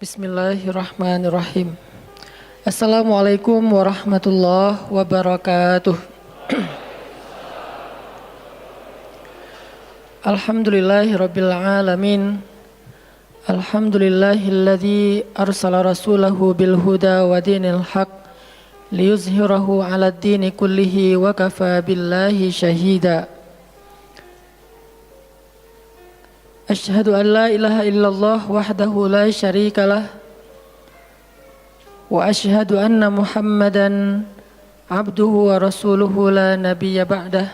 Bismillahirrahmanirrahim. Assalamualaikum warahmatullahi wabarakatuh. Alhamdulillahirabbil alamin. Alhamdulillahilladzi arsala rasulahu bil huda wa dinil haq liyuzhirahu 'alad dini kullihi wa kafa billahi syahida. Asyhadu an la ilaha illallah wahdahu la syarikalah wa asyhadu anna Muhammadan abduhu wa rasuluhu la nabiyya ba'dah.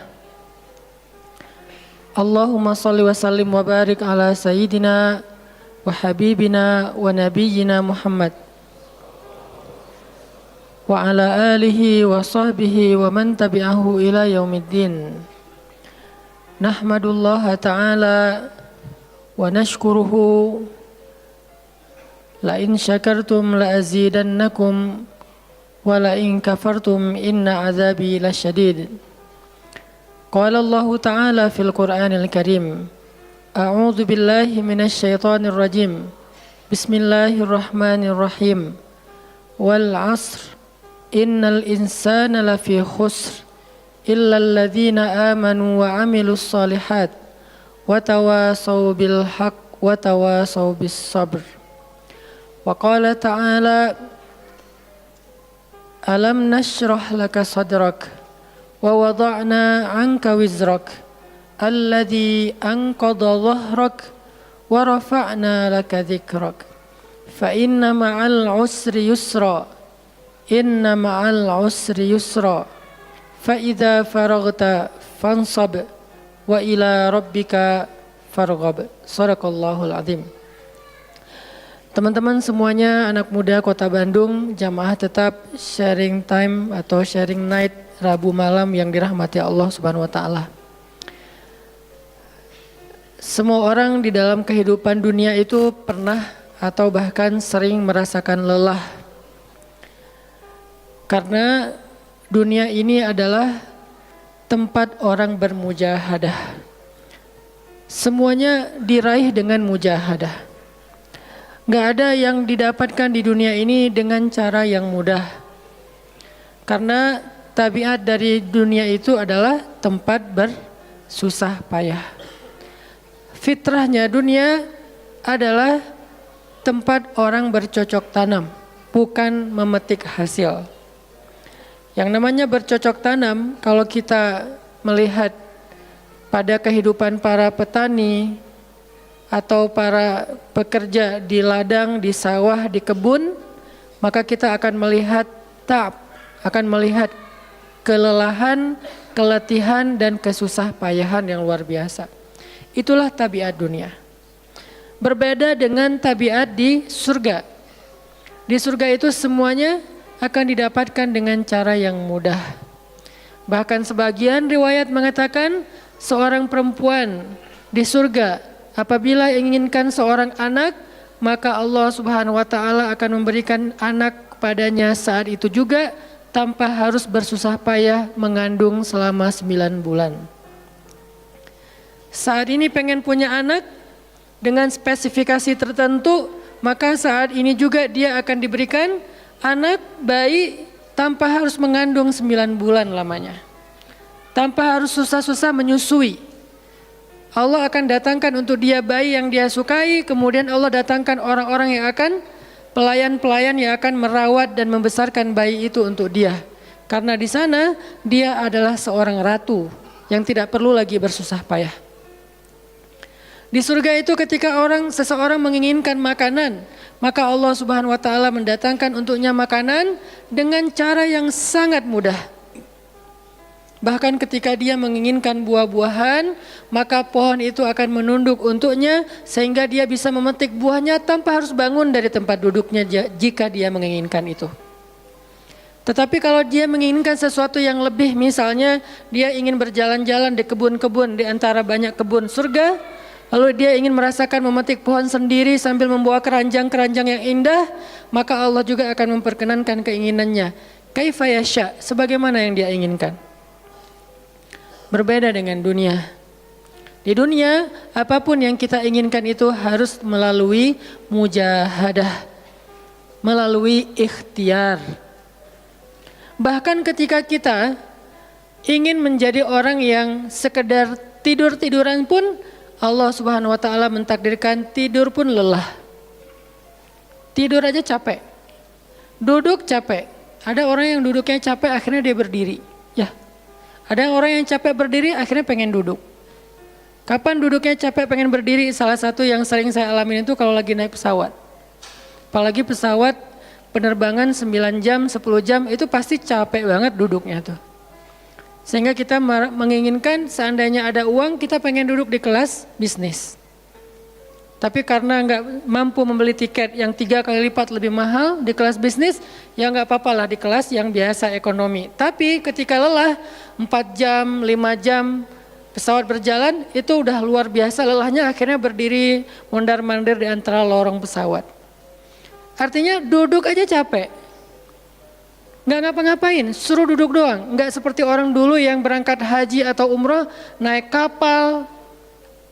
Allahumma salli wa sallim wa barik ala sayyidina wa habibina wa nabiyyina Muhammad wa ala alihi wa sahbihi wa man tabi'ahu ila yaumiddin. Nahmadullaha ta'ala wa nashkuruhu la in syakartum la azidannakum wa la in kafartum inna azabi lasyadid. Qala Allah ta'ala fil Qur'anil Karim, a'udzu billahi minasy syaithanir rajim. Bismillahirrahmanirrahim. Wal 'asr innal insana lafi khusr illa alladhina amanu wa 'amilus shalihat wa tawasaw bil haqq wa tawasaw bis sabr. Wa qala ta'ala alam nashrah laka sadrak wa wada'na 'anka wizrak alladhi anqadha dhahrak wa rafa'na laka dhikrak fa inna ma'al 'usri yusra inna ma'al 'usri yusra fa idza faraghta fansab wa ila rabbika farghab. Shadaqallahul azim. Teman-teman semuanya, anak muda Kota Bandung, jamaah tetap sharing time atau sharing night Rabu malam yang dirahmati Allah Subhanahu wa taala. Semua orang di dalam kehidupan dunia itu pernah atau bahkan sering merasakan lelah. Karena dunia ini adalah tempat orang bermujahadah. Semuanya diraih dengan mujahadah. Gak ada yang didapatkan di dunia ini dengan cara yang mudah. Karena tabiat dari dunia itu adalah tempat bersusah payah. Fitrahnya dunia adalah tempat orang bercocok tanam, bukan memetik hasil. Yang namanya bercocok tanam, kalau kita melihat pada kehidupan para petani atau para pekerja di ladang, di sawah, di kebun, maka kita akan melihat akan melihat kelelahan, keletihan dan kesusah payahan yang luar biasa. Itulah tabiat dunia. Berbeda dengan tabiat di surga. Di surga itu semuanya akan didapatkan dengan cara yang mudah. Bahkan sebagian riwayat mengatakan seorang perempuan di surga apabila inginkan seorang anak, maka Allah Subhanahu wa taala akan memberikan anak kepadanya saat itu juga tanpa harus bersusah payah mengandung selama 9 bulan. Saat ini pengen punya anak dengan spesifikasi tertentu, maka saat ini juga dia akan diberikan anak bayi tanpa harus mengandung 9 bulan lamanya. Tanpa harus susah-susah menyusui. Allah akan datangkan untuk dia bayi yang dia sukai, kemudian Allah datangkan orang-orang yang akan, pelayan-pelayan yang akan merawat dan membesarkan bayi itu untuk dia. Karena di sana dia adalah seorang ratu yang tidak perlu lagi bersusah payah. Di surga itu ketika seseorang menginginkan makanan, maka Allah Subhanahu wa taala mendatangkan untuknya makanan dengan cara yang sangat mudah. Bahkan ketika dia menginginkan buah-buahan, maka pohon itu akan menunduk untuknya sehingga dia bisa memetik buahnya tanpa harus bangun dari tempat duduknya jika dia menginginkan itu. Tetapi kalau dia menginginkan sesuatu yang lebih, misalnya dia ingin berjalan-jalan di kebun-kebun di antara banyak kebun surga, lalu dia ingin merasakan memetik pohon sendiri sambil membawa keranjang-keranjang yang indah, maka Allah juga akan memperkenankan keinginannya. Kaifa yasha, sebagaimana yang dia inginkan. Berbeda dengan dunia. Di dunia, apapun yang kita inginkan itu harus melalui mujahadah, melalui ikhtiar. Bahkan ketika kita ingin menjadi orang yang sekedar tidur-tiduran pun, Allah Subhanahu wa taala mentakdirkan tidur pun lelah. Tidur aja capek. Duduk capek. Ada orang yang duduknya capek akhirnya dia berdiri. Ya. Ada orang yang capek berdiri akhirnya pengen duduk. Kapan duduknya capek pengen berdiri? Salah satu yang sering saya alamin itu kalau lagi naik pesawat. Apalagi pesawat penerbangan 9 jam, 10 jam itu pasti capek banget duduknya tuh. Sehingga kita menginginkan seandainya ada uang kita pengen duduk di kelas bisnis. Tapi karena nggak mampu membeli tiket yang 3 kali lipat lebih mahal di kelas bisnis, ya nggak apa-apa lah di kelas yang biasa ekonomi. Tapi ketika lelah 4 jam, 5 jam pesawat berjalan itu udah luar biasa lelahnya, akhirnya berdiri mondar-mandir di antara lorong pesawat. Artinya duduk aja capek. Nggak ngapa-ngapain, suruh duduk doang. Nggak seperti orang dulu yang berangkat haji atau umroh naik kapal,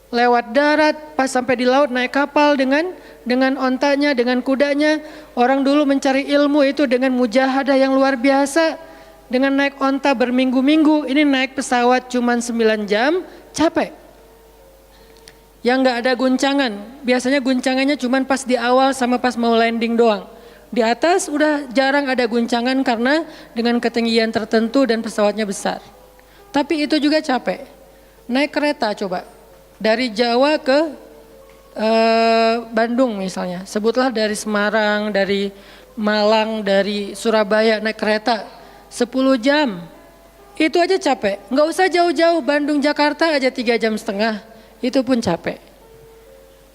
lewat darat, pas sampai di laut naik kapal dengan ontanya, dengan kudanya. Orang dulu mencari ilmu itu dengan mujahadah yang luar biasa, dengan naik onta berminggu-minggu. Ini naik pesawat cuma 9 jam, capek. Yang nggak ada guncangan, biasanya guncangannya cuma pas di awal sama pas mau landing doang. Di atas udah jarang ada guncangan karena dengan ketinggian tertentu dan pesawatnya besar. Tapi itu juga capek. Naik kereta coba. Dari Jawa ke Bandung misalnya. Sebutlah dari Semarang, dari Malang, dari Surabaya naik kereta 10 jam. Itu aja capek. Nggak usah jauh-jauh, Bandung Jakarta aja 3,5 jam. Itu pun capek.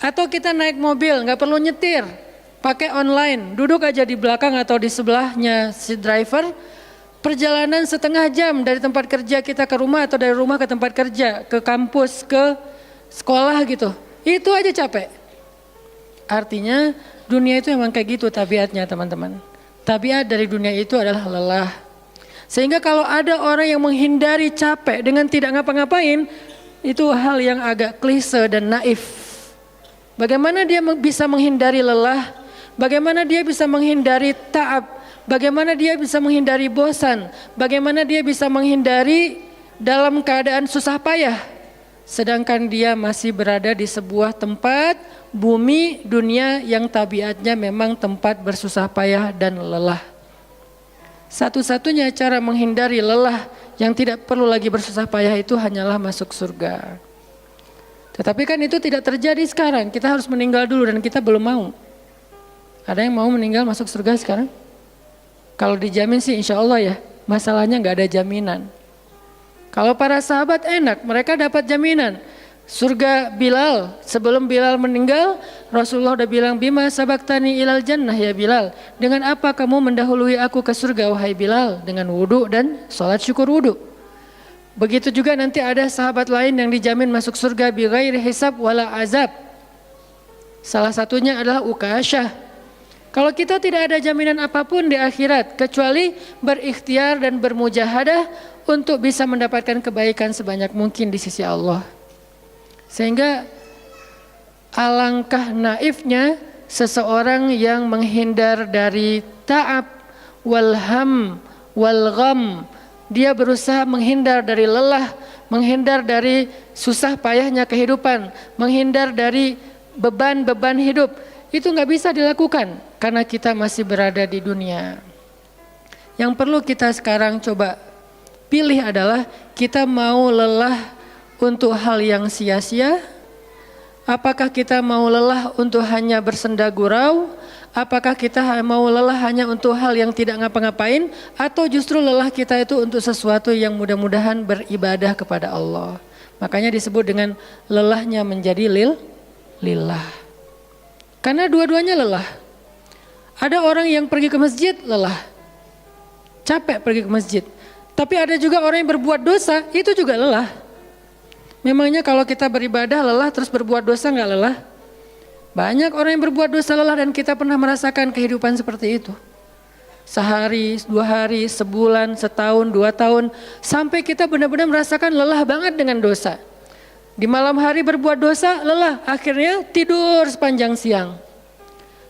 Atau kita naik mobil, nggak perlu nyetir. Pakai online, duduk aja di belakang atau di sebelahnya si driver, perjalanan setengah jam dari tempat kerja kita ke rumah atau dari rumah ke tempat kerja, ke kampus, ke sekolah gitu. Itu aja capek. Artinya dunia itu emang kayak gitu tabiatnya teman-teman. Tabiat dari dunia itu adalah lelah. Sehingga kalau ada orang yang menghindari capek dengan tidak ngapa-ngapain, itu hal yang agak klise dan naif. Bagaimana dia bisa menghindari lelah? Bagaimana dia bisa menghindari ta'ab? Bagaimana dia bisa menghindari bosan? Bagaimana dia bisa menghindari dalam keadaan susah payah? Sedangkan dia masih berada di sebuah tempat, bumi, dunia yang tabiatnya memang tempat bersusah payah dan lelah. Satu-satunya cara menghindari lelah yang tidak perlu lagi bersusah payah itu hanyalah masuk surga. Tetapi kan itu tidak terjadi sekarang, kita harus meninggal dulu dan kita belum mau. Ada yang mau meninggal masuk surga sekarang? Kalau dijamin sih insya Allah ya, masalahnya nggak ada jaminan. Kalau para sahabat enak, mereka dapat jaminan. Surga Bilal, sebelum Bilal meninggal, Rasulullah udah bilang, Bima sabaktani ilal jannah ya Bilal. Dengan apa kamu mendahului aku ke surga wahai Bilal? Dengan wudu dan sholat syukur wudu. Begitu juga nanti ada sahabat lain yang dijamin masuk surga bighairi hisab wala azab. Salah satunya adalah Ukasyah. Kalau kita tidak ada jaminan apapun di akhirat kecuali berikhtiar dan bermujahadah untuk bisa mendapatkan kebaikan sebanyak mungkin di sisi Allah. Sehingga alangkah naifnya seseorang yang menghindar dari ta'ab wal ham wal gham. Dia berusaha menghindar dari lelah, menghindar dari susah payahnya kehidupan, menghindar dari beban-beban hidup. Itu nggak bisa dilakukan karena kita masih berada di dunia. Yang perlu kita sekarang coba pilih adalah kita mau lelah untuk hal yang sia-sia? Apakah kita mau lelah untuk hanya bersenda gurau? Apakah kita mau lelah hanya untuk hal yang tidak ngapa-ngapain? Atau justru lelah kita itu untuk sesuatu yang mudah-mudahan beribadah kepada Allah? Makanya disebut dengan lelahnya menjadi lillah. Karena dua-duanya lelah. Ada orang yang pergi ke masjid lelah. Capek pergi ke masjid. Tapi ada juga orang yang berbuat dosa, itu juga lelah. Memangnya kalau kita beribadah lelah terus berbuat dosa nggak lelah? Banyak orang yang berbuat dosa lelah dan kita pernah merasakan kehidupan seperti itu. Sehari, 2 hari, sebulan, setahun, 2 tahun. Sampai kita benar-benar merasakan lelah banget dengan dosa. Di malam hari berbuat dosa, lelah, akhirnya tidur sepanjang siang.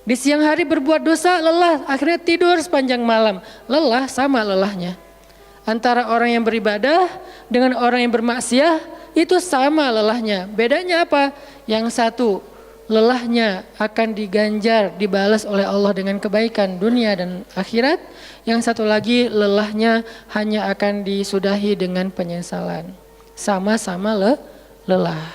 Di siang hari berbuat dosa, lelah, akhirnya tidur sepanjang malam. Lelah sama lelahnya. Antara orang yang beribadah dengan orang yang bermaksiat itu sama lelahnya. Bedanya apa? Yang satu, lelahnya akan diganjar, dibalas oleh Allah dengan kebaikan dunia dan akhirat. Yang satu lagi, lelahnya hanya akan disudahi dengan penyesalan. Sama-sama lelah.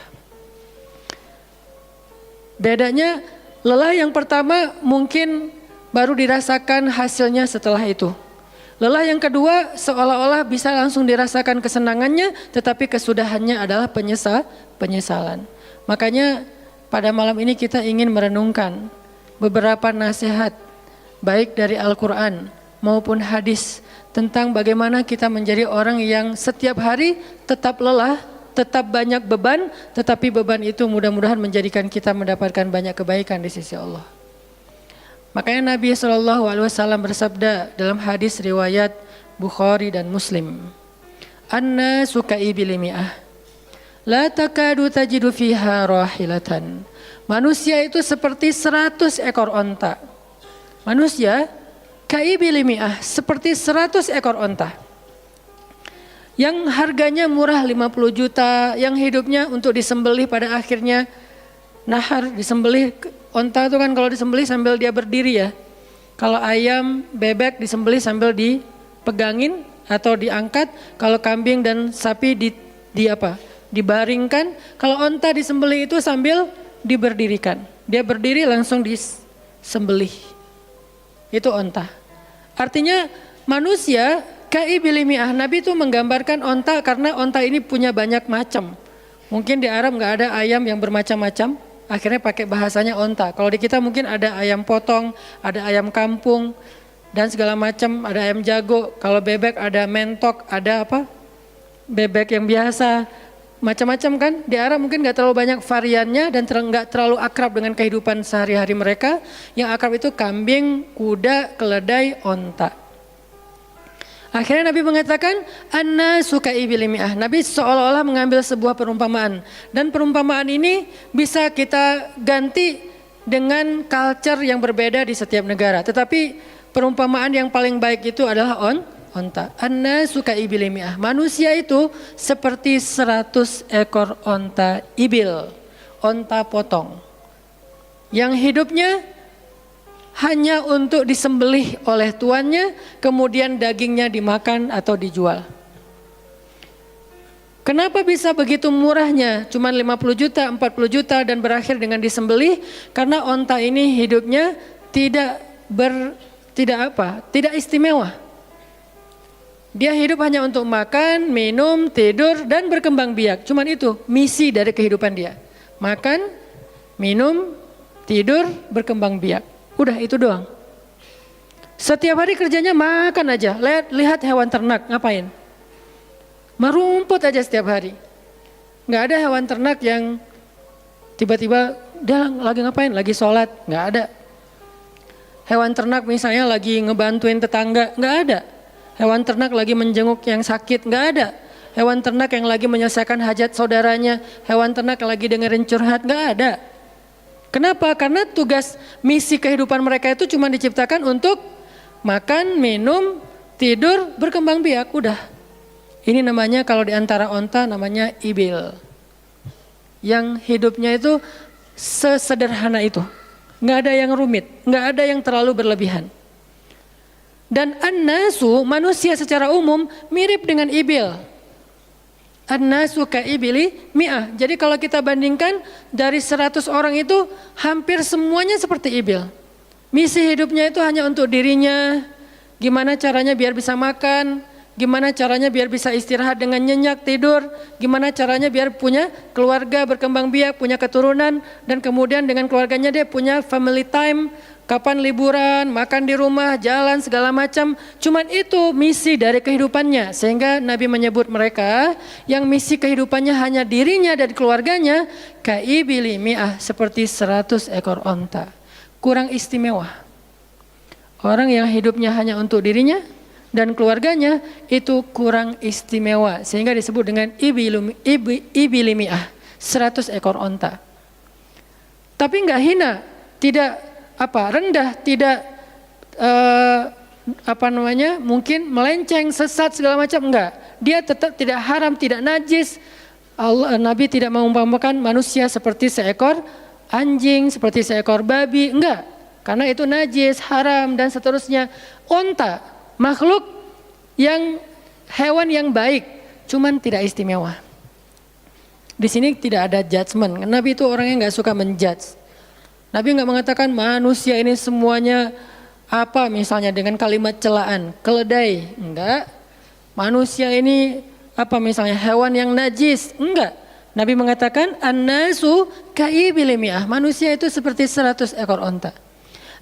Bedanya, lelah yang pertama mungkin baru dirasakan hasilnya setelah itu. Lelah yang kedua seolah-olah bisa langsung dirasakan kesenangannya, tetapi kesudahannya adalah penyesalan. Makanya pada malam ini kita ingin merenungkan beberapa nasihat baik dari Al-Quran maupun hadis tentang bagaimana kita menjadi orang yang setiap hari tetap lelah, tetap banyak beban, tetapi beban itu mudah-mudahan menjadikan kita mendapatkan banyak kebaikan di sisi Allah. Makanya Nabi SAW bersabda dalam hadis riwayat Bukhari dan Muslim, "An-nasu ka'ibil mi'ah, la takadu tajidu fiha rahilatan." Manusia itu seperti 100 ekor onta. Manusia ka'ibil mi'ah, seperti 100 ekor onta. Yang harganya murah 50 juta, yang hidupnya untuk disembelih pada akhirnya nahar, disembelih. Onta itu kan kalau disembelih sambil dia berdiri ya. Kalau ayam, bebek disembelih sambil dipegangin atau diangkat. Kalau kambing dan sapi dibaringkan. Kalau onta disembelih itu sambil diberdirikan. Dia berdiri langsung disembelih. Itu onta. Artinya manusia ka'ibil mi'ah. Nabi itu menggambarkan onta karena onta ini punya banyak macam. Mungkin di Arab nggak ada ayam yang bermacam-macam. Akhirnya pakai bahasanya onta. Kalau di kita mungkin ada ayam potong, ada ayam kampung, dan segala macam, ada ayam jago. Kalau bebek ada mentok, ada apa? Bebek yang biasa, macam-macam kan. Di Arab mungkin gak terlalu banyak variannya dan gak terlalu akrab dengan kehidupan sehari-hari mereka. Yang akrab itu kambing, kuda, keledai, onta. Akhirnya Nabi mengatakan, "An-nasu ka'ibil mi'ah." Nabi seolah-olah mengambil sebuah perumpamaan. Dan perumpamaan ini bisa kita ganti dengan culture yang berbeda di setiap negara. Tetapi perumpamaan yang paling baik itu adalah onta. An-nasu ka'ibil mi'ah. Manusia itu seperti 100 ekor onta ibil. Onta potong. Yang hidupnya hanya untuk disembelih oleh tuannya, kemudian dagingnya dimakan atau dijual. Kenapa bisa begitu murahnya? Cuman 50 juta, 40 juta dan berakhir dengan disembelih? Karena onta ini hidupnya tidak istimewa. Dia hidup hanya untuk makan, minum, tidur dan berkembang biak. Cuman itu misi dari kehidupan dia. Makan, minum, tidur, berkembang biak. Udah itu doang. Setiap hari kerjanya makan aja. Lihat hewan ternak ngapain? Merumput aja setiap hari. Nggak ada hewan ternak yang tiba-tiba dia lagi ngapain? Lagi sholat. Nggak ada. Hewan ternak misalnya lagi ngebantuin tetangga. Nggak ada. Hewan ternak lagi menjenguk yang sakit. Nggak ada. Hewan ternak yang lagi menyelesaikan hajat saudaranya. Hewan ternak yang lagi dengerin curhat. Nggak ada. Kenapa? Karena tugas misi kehidupan mereka itu cuma diciptakan untuk makan, minum, tidur, berkembang biak, udah. Ini namanya kalau di antara onta namanya ibil. Yang hidupnya itu sesederhana itu. Nggak ada yang rumit, nggak ada yang terlalu berlebihan. Dan an-nasu, manusia secara umum mirip dengan ibil. An-nasu ka'ibili mi'ah. Jadi kalau kita bandingkan dari 100 orang itu hampir semuanya seperti ibil. Misi hidupnya itu hanya untuk dirinya. Gimana caranya biar bisa makan. Gimana caranya biar bisa istirahat dengan nyenyak, tidur. Gimana caranya biar punya keluarga, berkembang biak, punya keturunan. Dan kemudian dengan keluarganya dia punya family time. Kapan liburan, makan di rumah, jalan segala macam. Cuman itu misi dari kehidupannya. Sehingga Nabi menyebut mereka yang misi kehidupannya hanya dirinya dan keluarganya. Ka'ibili mi'ah, seperti 100 ekor onta. Kurang istimewa. Orang yang hidupnya hanya untuk dirinya dan keluarganya itu kurang istimewa. Sehingga disebut dengan ibili mi'ah, 100 ekor onta. Tapi enggak hina, tidak rendah, tidak mungkin melenceng, sesat segala macam, enggak. Dia tetap tidak haram, tidak najis. Nabi tidak mengumpamakan manusia seperti seekor anjing, seperti seekor babi, enggak. Karena itu najis, haram dan seterusnya. Onta, makhluk yang hewan yang baik, cuman tidak istimewa. Di sini tidak ada judgement. Nabi itu orangnya nggak suka menjudge. Nabi nggak mengatakan manusia ini semuanya misalnya dengan kalimat celaan, keledai, enggak. Manusia ini misalnya hewan yang najis, enggak. Nabi mengatakan an-nasu kaibilimiah, manusia itu seperti 100 ekor onta.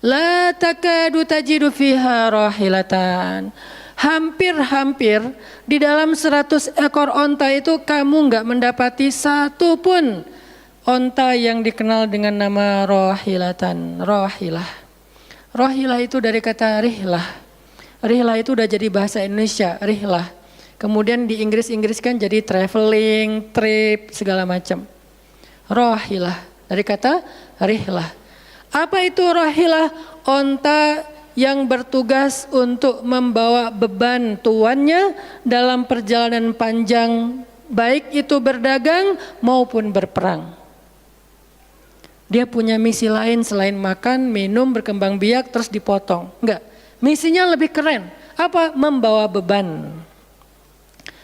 La takadu tajidu fiha rahilatan. Hampir-hampir di dalam 100 ekor onta itu kamu enggak mendapati satu pun onta yang dikenal dengan nama rahilatan, rahilah. Rahilah itu dari kata rihlah. Rihlah itu udah jadi bahasa Indonesia, rihlah. Kemudian di Inggris-Inggriskan jadi traveling, trip, segala macam. Rahilah dari kata rihlah. Apa itu rahilah? Onta yang bertugas untuk membawa beban tuannya dalam perjalanan panjang, baik itu berdagang maupun berperang. Dia punya misi lain selain makan, minum, berkembang biak, terus dipotong. Enggak, misinya lebih keren. Apa? Membawa beban.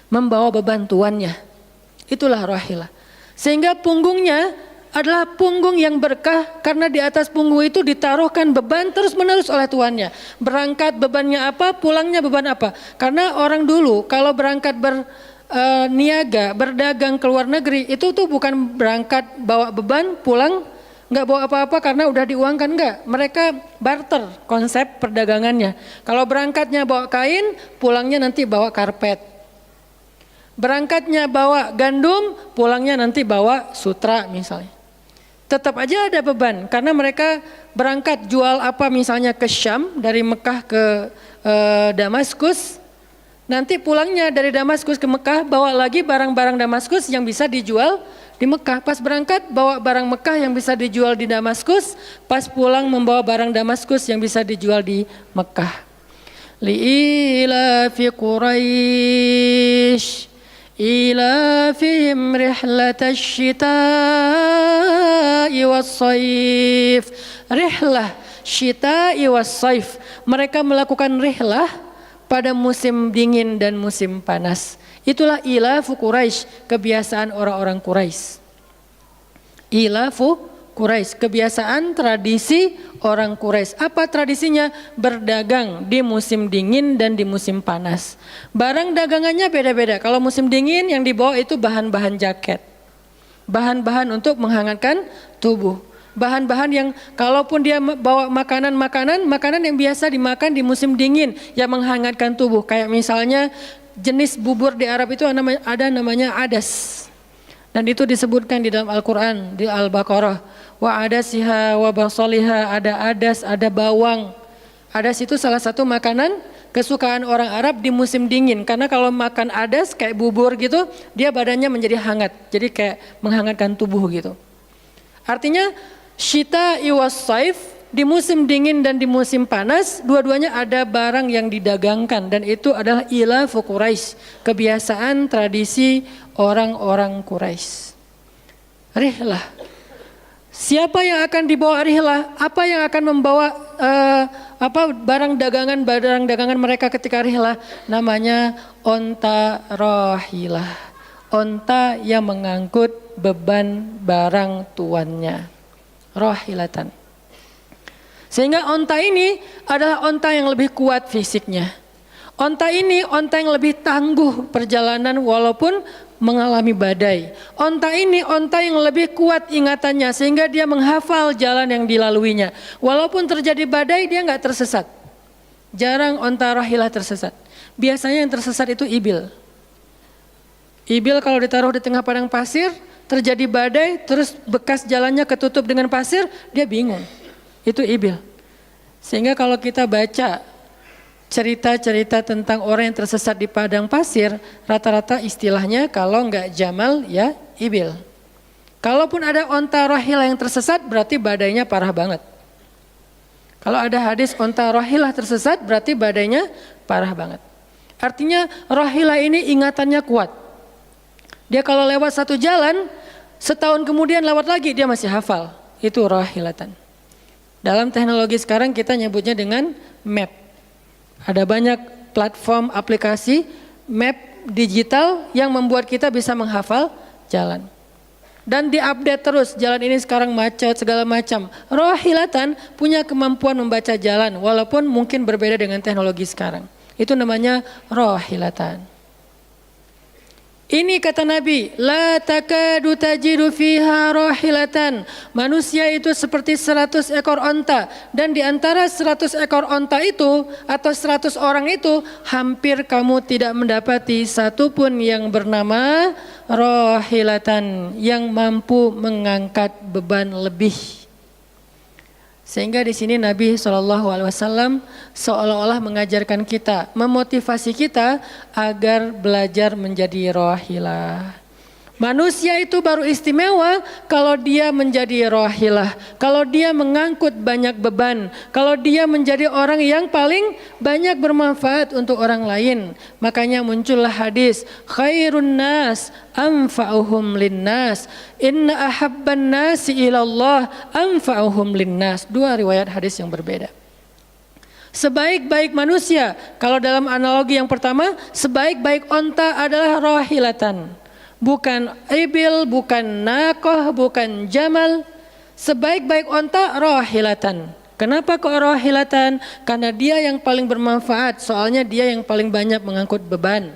Membawa beban tuannya. Itulah rahilah. Sehingga punggungnya adalah punggung yang berkah, karena di atas punggung itu ditaruhkan beban terus menerus oleh tuannya. Berangkat bebannya apa, pulangnya beban apa. Karena orang dulu kalau berangkat berniaga, berdagang ke luar negeri, itu tuh bukan berangkat bawa beban, pulang nggak bawa apa-apa karena udah diuangkan, enggak. Mereka barter konsep perdagangannya. Kalau berangkatnya bawa kain, pulangnya nanti bawa karpet. Berangkatnya bawa gandum, pulangnya nanti bawa sutra misalnya. Tetap aja ada beban karena mereka berangkat jual misalnya ke Syam, dari Mekah ke Damaskus. Nanti pulangnya dari Damaskus ke Mekah bawa lagi barang-barang Damaskus yang bisa dijual di Mekah. Pas berangkat bawa barang Mekah yang bisa dijual di Damaskus, pas pulang membawa barang Damaskus yang bisa dijual di Mekah. Li'ilafi Quraisy ilafihim rihlatash syita'i was-saif. Rihlah syita'i was-saif. Mereka melakukan rihlah pada musim dingin dan musim panas. Itulah ilafu Quraisy, kebiasaan orang-orang Quraisy. Ilafu Quraisy, kebiasaan tradisi orang Quraisy. Apa tradisinya? Berdagang di musim dingin dan di musim panas. Barang dagangannya beda-beda. Kalau musim dingin yang dibawa itu bahan-bahan jaket. Bahan-bahan untuk menghangatkan tubuh. Bahan-bahan yang kalaupun dia bawa makanan yang biasa dimakan di musim dingin yang menghangatkan tubuh. Kayak misalnya jenis bubur di Arab itu ada namanya adas. Dan itu disebutkan di dalam Al-Quran, di Al-Baqarah. Wa adasiha wa basaliha, ada adas, ada bawang. Adas itu salah satu makanan kesukaan orang Arab di musim dingin. Karena kalau makan adas kayak bubur gitu, dia badannya menjadi hangat. Jadi kayak menghangatkan tubuh gitu. Artinya syita'i was-saif, di musim dingin dan di musim panas, dua-duanya ada barang yang didagangkan. Dan itu adalah ilafu Quraisy, kebiasaan tradisi orang-orang Quraisy. Rihlah. Siapa yang akan dibawa rihlah? Apa yang akan membawa barang dagangan mereka ketika rihlah? Namanya onta rahilah. Onta yang mengangkut beban barang tuannya. Rahilatan. Sehingga onta ini adalah onta yang lebih kuat fisiknya. Onta ini onta yang lebih tangguh perjalanan walaupun mengalami badai. Onta ini onta yang lebih kuat ingatannya sehingga dia menghafal jalan yang dilaluinya. Walaupun terjadi badai dia nggak tersesat. Jarang onta rahilah tersesat. Biasanya yang tersesat itu ibil. Ibil kalau ditaruh di tengah padang pasir, terjadi badai, terus bekas jalannya ketutup dengan pasir, dia bingung. Itu ibil. Sehingga kalau kita baca cerita-cerita tentang orang yang tersesat di padang pasir, rata-rata istilahnya kalau enggak jamal ya ibil. Kalaupun ada onta rahilah yang tersesat berarti badainya parah banget. Kalau ada hadis onta rohilah tersesat berarti badainya parah banget. Artinya rohilah ini ingatannya kuat. Dia kalau lewat satu jalan, setahun kemudian lewat lagi dia masih hafal. Itu rohilatan. Dalam teknologi sekarang kita nyebutnya dengan map. Ada banyak platform aplikasi map digital yang membuat kita bisa menghafal jalan. Dan diupdate terus, jalan ini sekarang macet segala macam. Rohilatan punya kemampuan membaca jalan walaupun mungkin berbeda dengan teknologi sekarang. Itu namanya rohilatan. Ini kata Nabi, la takadu tajidu fiha rohilatan. Manusia itu seperti 100 ekor onta. Dan di antara 100 ekor onta itu atau 100 orang itu hampir kamu tidak mendapati satupun yang bernama rohilatan yang mampu mengangkat beban lebih. Sehingga di sini Nabi SAW seolah-olah mengajarkan kita, memotivasi kita agar belajar menjadi rohilah. Manusia itu baru istimewa kalau dia menjadi rohilah, kalau dia mengangkut banyak beban, kalau dia menjadi orang yang paling banyak bermanfaat untuk orang lain. Makanya muncullah hadis, khairun nas anfa'uhum linnas, inna ahabban nasi ilallah anfa'uhum linnas. Dua riwayat hadis yang berbeda. Sebaik-baik manusia, kalau dalam analogi yang pertama, sebaik-baik onta adalah rohilatan. Bukan ibil, bukan nakoh, bukan jamal. Sebaik-baik onta rohilatan. Kenapa kok rohilatan? Karena dia yang paling bermanfaat, soalnya dia yang paling banyak mengangkut beban.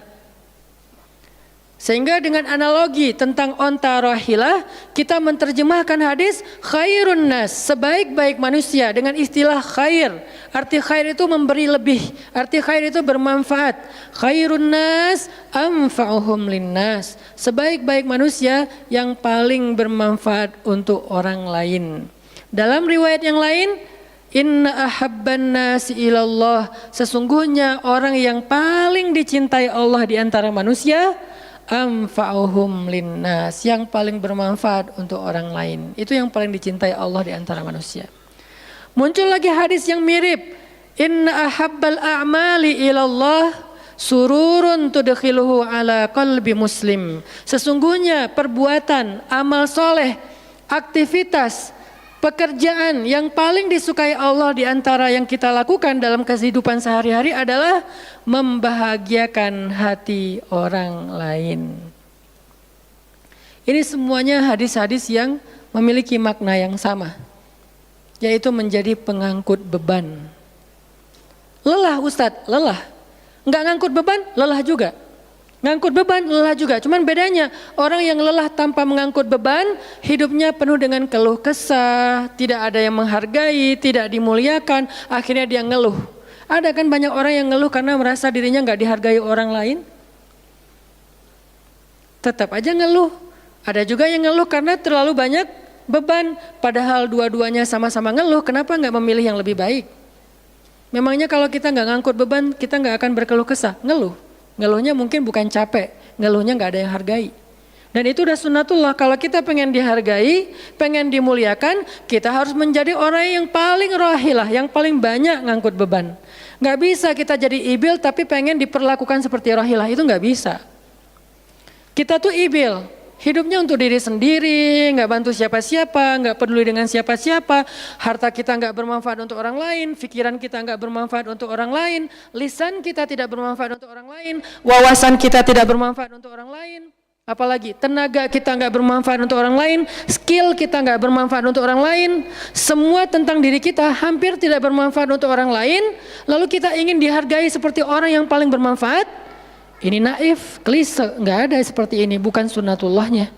Sehingga dengan analogi tentang onta rohilah, kita menerjemahkan hadis khairun nas, sebaik-baik manusia dengan istilah khair. Arti khair itu memberi lebih, arti khair itu bermanfaat. Khairun nas anfa'uhum linnas, sebaik-baik manusia yang paling bermanfaat untuk orang lain. Dalam riwayat yang lain, inna ahabban nasi ilallah, sesungguhnya orang yang paling dicintai Allah di antara manusia, anfa'uhum linnas, yang paling bermanfaat untuk orang lain. Itu yang paling dicintai Allah di antara manusia. Muncul lagi hadis yang mirip, inna ahabbal a'mali ilallah sururun tudkhiluhu ala qalbi muslim. Sesungguhnya perbuatan, amal soleh, aktivitas, pekerjaan yang paling disukai Allah di antara yang kita lakukan dalam kehidupan sehari-hari adalah membahagiakan hati orang lain. Ini semuanya hadis-hadis yang memiliki makna yang sama, yaitu menjadi pengangkut beban. Lelah Ustadz, lelah. Enggak ngangkut beban, lelah juga. Ngangkut beban, lelah juga. Cuman bedanya orang yang lelah tanpa mengangkut beban, hidupnya penuh dengan keluh kesah, tidak ada yang menghargai, tidak dimuliakan, akhirnya dia ngeluh. Ada kan banyak orang yang ngeluh karena merasa dirinya nggak dihargai orang lain. Tetap aja ngeluh. Ada juga yang ngeluh karena terlalu banyak beban. Padahal dua-duanya sama-sama ngeluh, kenapa nggak memilih yang lebih baik? Memangnya kalau kita nggak ngangkut beban, kita nggak akan berkeluh kesah, ngeluh. Ngeluhnya mungkin bukan capek, ngeluhnya nggak ada yang hargai. Dan itu udah sunnatullah, kalau kita pengen dihargai, pengen dimuliakan, kita harus menjadi orang yang paling rohilah, yang paling banyak ngangkut beban. Nggak bisa kita jadi ibil tapi pengen diperlakukan seperti rohilah, itu nggak bisa. Kita tuh ibil, hidupnya untuk diri sendiri, nggak bantu siapa-siapa, nggak peduli dengan siapa-siapa, harta kita nggak bermanfaat untuk orang lain, pikiran kita nggak bermanfaat untuk orang lain, lisan kita tidak bermanfaat untuk orang lain, wawasan kita tidak bermanfaat untuk orang lain, apalagi tenaga kita nggak bermanfaat untuk orang lain, skill kita nggak bermanfaat untuk orang lain, semua tentang diri kita hampir tidak bermanfaat untuk orang lain, lalu kita ingin dihargai seperti orang yang paling bermanfaat. Ini naif, klise, nggak ada seperti ini, bukan sunnatullahnya.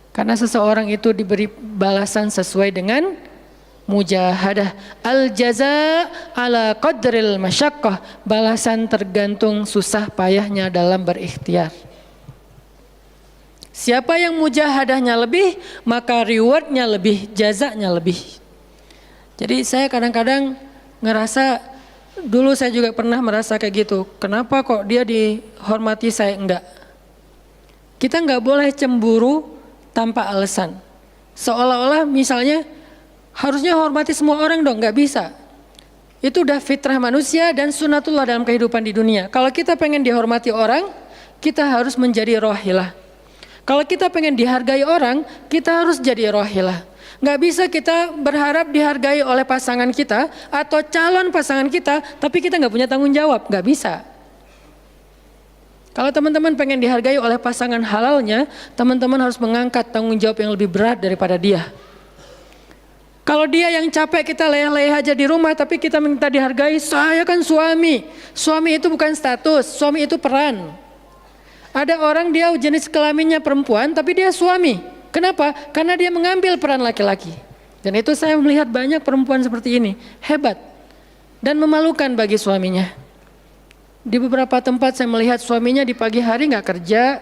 Karena seseorang itu diberi balasan sesuai dengan mujahadah. Al-jaza ala qadril masyaqqah, balasan tergantung susah payahnya dalam berikhtiar. Siapa yang mujahadahnya lebih, maka rewardnya lebih, jazanya lebih. Jadi saya kadang-kadang ngerasa, dulu saya juga pernah merasa kayak gitu. Kenapa kok dia dihormati saya enggak? Kita enggak boleh cemburu tanpa alasan. Seolah-olah misalnya Harusnya hormati semua orang dong, nggak bisa. Itu udah fitrah manusia dan sunatullah dalam kehidupan di dunia. Kalau kita pengen dihormati orang, kita harus menjadi rohilah. Kalau kita pengen dihargai orang, kita harus jadi rohilah. Nggak bisa kita berharap dihargai oleh pasangan kita atau calon pasangan kita, tapi kita nggak punya tanggung jawab, nggak bisa. Kalau teman-teman pengen dihargai oleh pasangan halalnya, teman-teman harus mengangkat tanggung jawab yang lebih berat daripada dia. Kalau dia yang capek kita leyeh-leyeh aja di rumah, tapi kita minta dihargai, saya kan suami. Suami itu bukan status, suami itu peran. Ada orang dia jenis kelaminnya perempuan, tapi dia suami. Kenapa? Karena dia mengambil peran laki-laki. Dan itu saya melihat banyak perempuan seperti ini, hebat dan memalukan bagi suaminya. Di beberapa tempat saya melihat suaminya di pagi hari nggak kerja,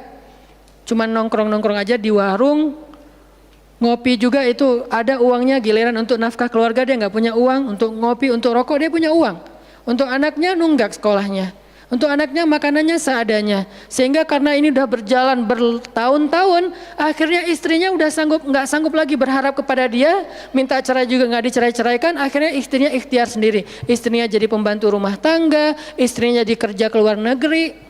cuma nongkrong-nongkrong aja di warung, ngopi juga itu ada uangnya, giliran untuk nafkah keluarga dia nggak punya uang, untuk ngopi, untuk rokok dia punya uang, untuk anaknya nunggak sekolahnya, untuk anaknya makanannya seadanya. Sehingga karena ini udah berjalan bertahun-tahun, akhirnya istrinya udah nggak sanggup lagi berharap kepada dia, minta cerai juga nggak dicerai-ceraikan, akhirnya istrinya ikhtiar sendiri. Istrinya jadi pembantu rumah tangga, istrinya jadi kerja ke luar negeri.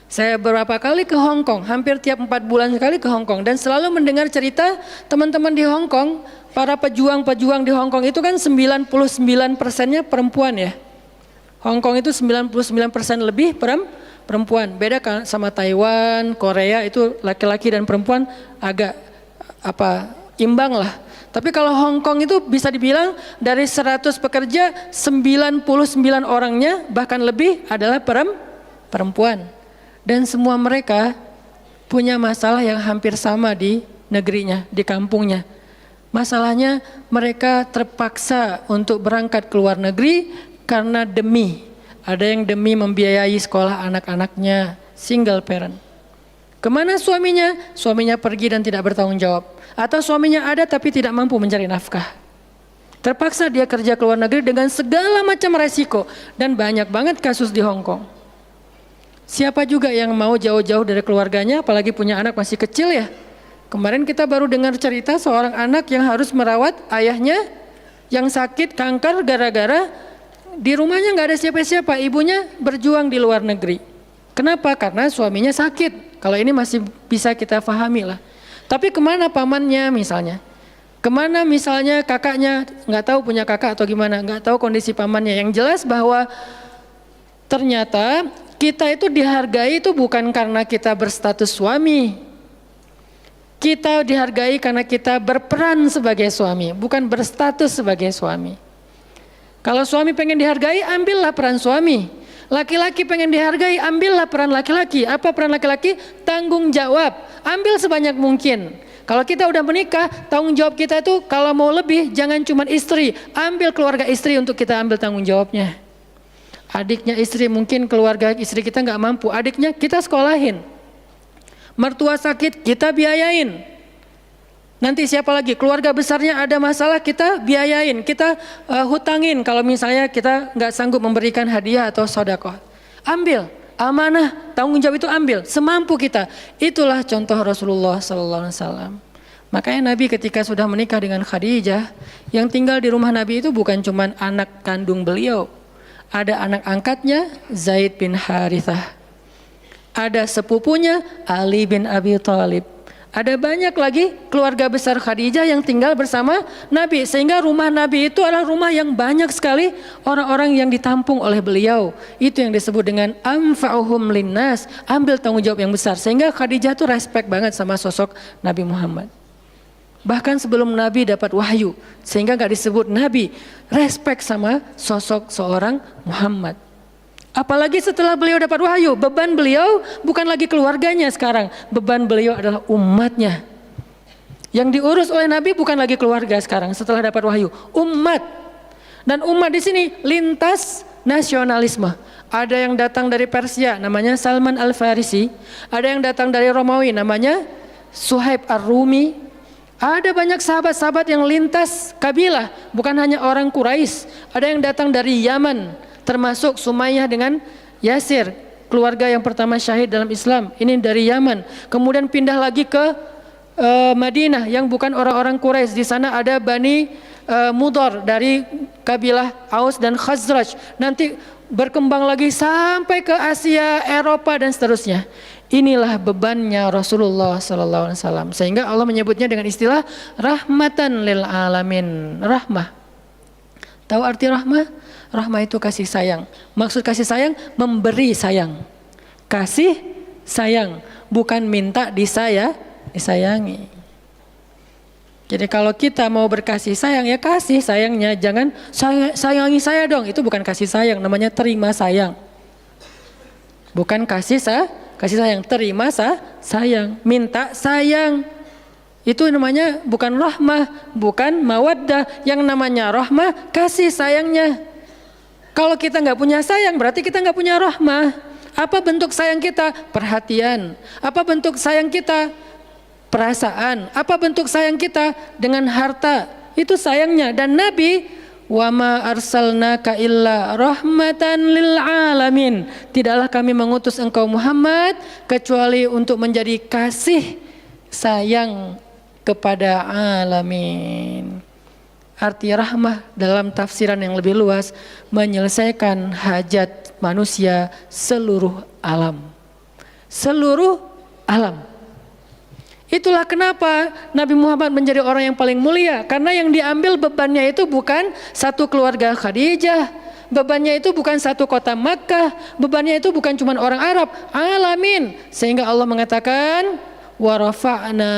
Saya beberapa kali ke Hong Kong, hampir tiap 4 bulan sekali ke Hong Kong, dan selalu mendengar cerita teman-teman di Hong Kong, para pejuang-pejuang di Hong Kong itu kan 99%-nya perempuan ya. Hong Kong itu 99% lebih perempuan. Beda kan sama Taiwan, Korea itu laki-laki dan perempuan agak imbang lah. Tapi kalau Hong Kong itu bisa dibilang dari 100 pekerja 99 orangnya bahkan lebih adalah perempuan. Dan semua mereka punya masalah yang hampir sama di negerinya, di kampungnya. Masalahnya mereka terpaksa untuk berangkat ke luar negeri karena ada yang demi membiayai sekolah anak-anaknya, single parent. Kemana suaminya? Suaminya pergi dan tidak bertanggung jawab. Atau suaminya ada tapi tidak mampu mencari nafkah. Terpaksa dia kerja ke luar negeri dengan segala macam resiko. Dan banyak banget kasus di Hong Kong. Siapa juga yang mau jauh-jauh dari keluarganya, apalagi punya anak masih kecil ya. Kemarin kita baru dengar cerita seorang anak yang harus merawat ayahnya yang sakit kanker gara-gara di rumahnya nggak ada siapa-siapa, ibunya berjuang di luar negeri. Kenapa? Karena suaminya sakit. Kalau ini masih bisa kita pahami lah. Tapi kemana pamannya misalnya? Kemana misalnya kakaknya? Nggak tahu punya kakak atau gimana? Nggak tahu kondisi pamannya. Yang jelas bahwa ternyata kita itu dihargai itu bukan karena kita berstatus suami. Kita dihargai karena kita berperan sebagai suami, bukan berstatus sebagai suami. Kalau suami pengen dihargai, ambillah peran suami. Laki-laki pengen dihargai, ambillah peran laki-laki. Apa peran laki-laki? Tanggung jawab. Ambil sebanyak mungkin. Kalau kita udah menikah, tanggung jawab kita itu kalau mau lebih, jangan cuma istri. Ambil keluarga istri untuk kita ambil tanggung jawabnya. Adiknya istri, mungkin keluarga istri kita nggak mampu. Adiknya kita sekolahin. Mertua sakit, kita biayain. Nanti siapa lagi? Keluarga besarnya ada masalah, kita biayain, kita hutangin. Kalau misalnya kita nggak sanggup memberikan hadiah atau sedekah, ambil amanah, tanggung jawab itu ambil semampu kita. Itulah contoh Rasulullah SAW. Makanya Nabi ketika sudah menikah dengan Khadijah, yang tinggal di rumah Nabi itu bukan cuma anak kandung beliau, ada anak angkatnya Zaid bin Harithah, ada sepupunya Ali bin Abi Thalib. Ada banyak lagi keluarga besar Khadijah yang tinggal bersama Nabi. Sehingga rumah Nabi itu adalah rumah yang banyak sekali orang-orang yang ditampung oleh beliau. Itu yang disebut dengan anfa'uhum linnas, ambil tanggung jawab yang besar. Sehingga Khadijah tuh respect banget sama sosok Nabi Muhammad. Bahkan sebelum Nabi dapat wahyu, sehingga gak disebut Nabi, respect sama sosok seorang Muhammad. Apalagi setelah beliau dapat wahyu, beban beliau bukan lagi keluarganya sekarang, beban beliau adalah umatnya. Yang diurus oleh Nabi bukan lagi keluarga sekarang setelah dapat wahyu, umat. Dan umat di sini lintas nasionalisme. Ada yang datang dari Persia, namanya Salman Al-Farisi. Ada yang datang dari Romawi, namanya Suhaib Ar-Rumi. Ada banyak sahabat-sahabat yang lintas kabilah, bukan hanya orang Quraisy. Ada yang datang dari Yaman, termasuk Sumayyah dengan Yasir, keluarga yang pertama syahid dalam Islam. Ini dari Yaman. Kemudian pindah lagi ke Madinah yang bukan orang-orang Quraisy. Di sana ada Bani Mudhar dari kabilah Aus dan Khazraj. Nanti berkembang lagi sampai ke Asia, Eropa dan seterusnya. Inilah bebannya Rasulullah sallallahu alaihi wasallam. Sehingga Allah menyebutnya dengan istilah rahmatan lil alamin. Rahmah. Tahu arti rahmah? Rahmah itu kasih sayang. Maksud kasih sayang memberi sayang. Kasih sayang, bukan minta disayangi. Jadi kalau kita mau berkasih sayang ya kasih sayangnya, jangan sayangi saya dong. Itu bukan kasih sayang, namanya terima sayang. Bukan kasih sayang, terima sayang, minta sayang. Itu namanya bukan rahmah, bukan mawaddah. Yang namanya rahmah kasih sayangnya. Kalau kita nggak punya sayang berarti kita nggak punya rahmah. Apa bentuk sayang kita? Perhatian. Apa bentuk sayang kita? Perasaan. Apa bentuk sayang kita? Dengan harta. Itu sayangnya. Dan Nabi, wa ma arsalnaka illa rahmatan lil alamin. Tidaklah kami mengutus engkau Muhammad kecuali untuk menjadi kasih sayang kepada alamin. Arti rahmah dalam tafsiran yang lebih luas menyelesaikan hajat manusia seluruh alam. Seluruh alam. Itulah kenapa Nabi Muhammad menjadi orang yang paling mulia. Karena yang diambil bebannya itu bukan satu keluarga Khadijah. Bebannya itu bukan satu kota Makkah. Bebannya itu bukan cuma orang Arab. Alamin. Sehingga Allah mengatakan, wa rafa'na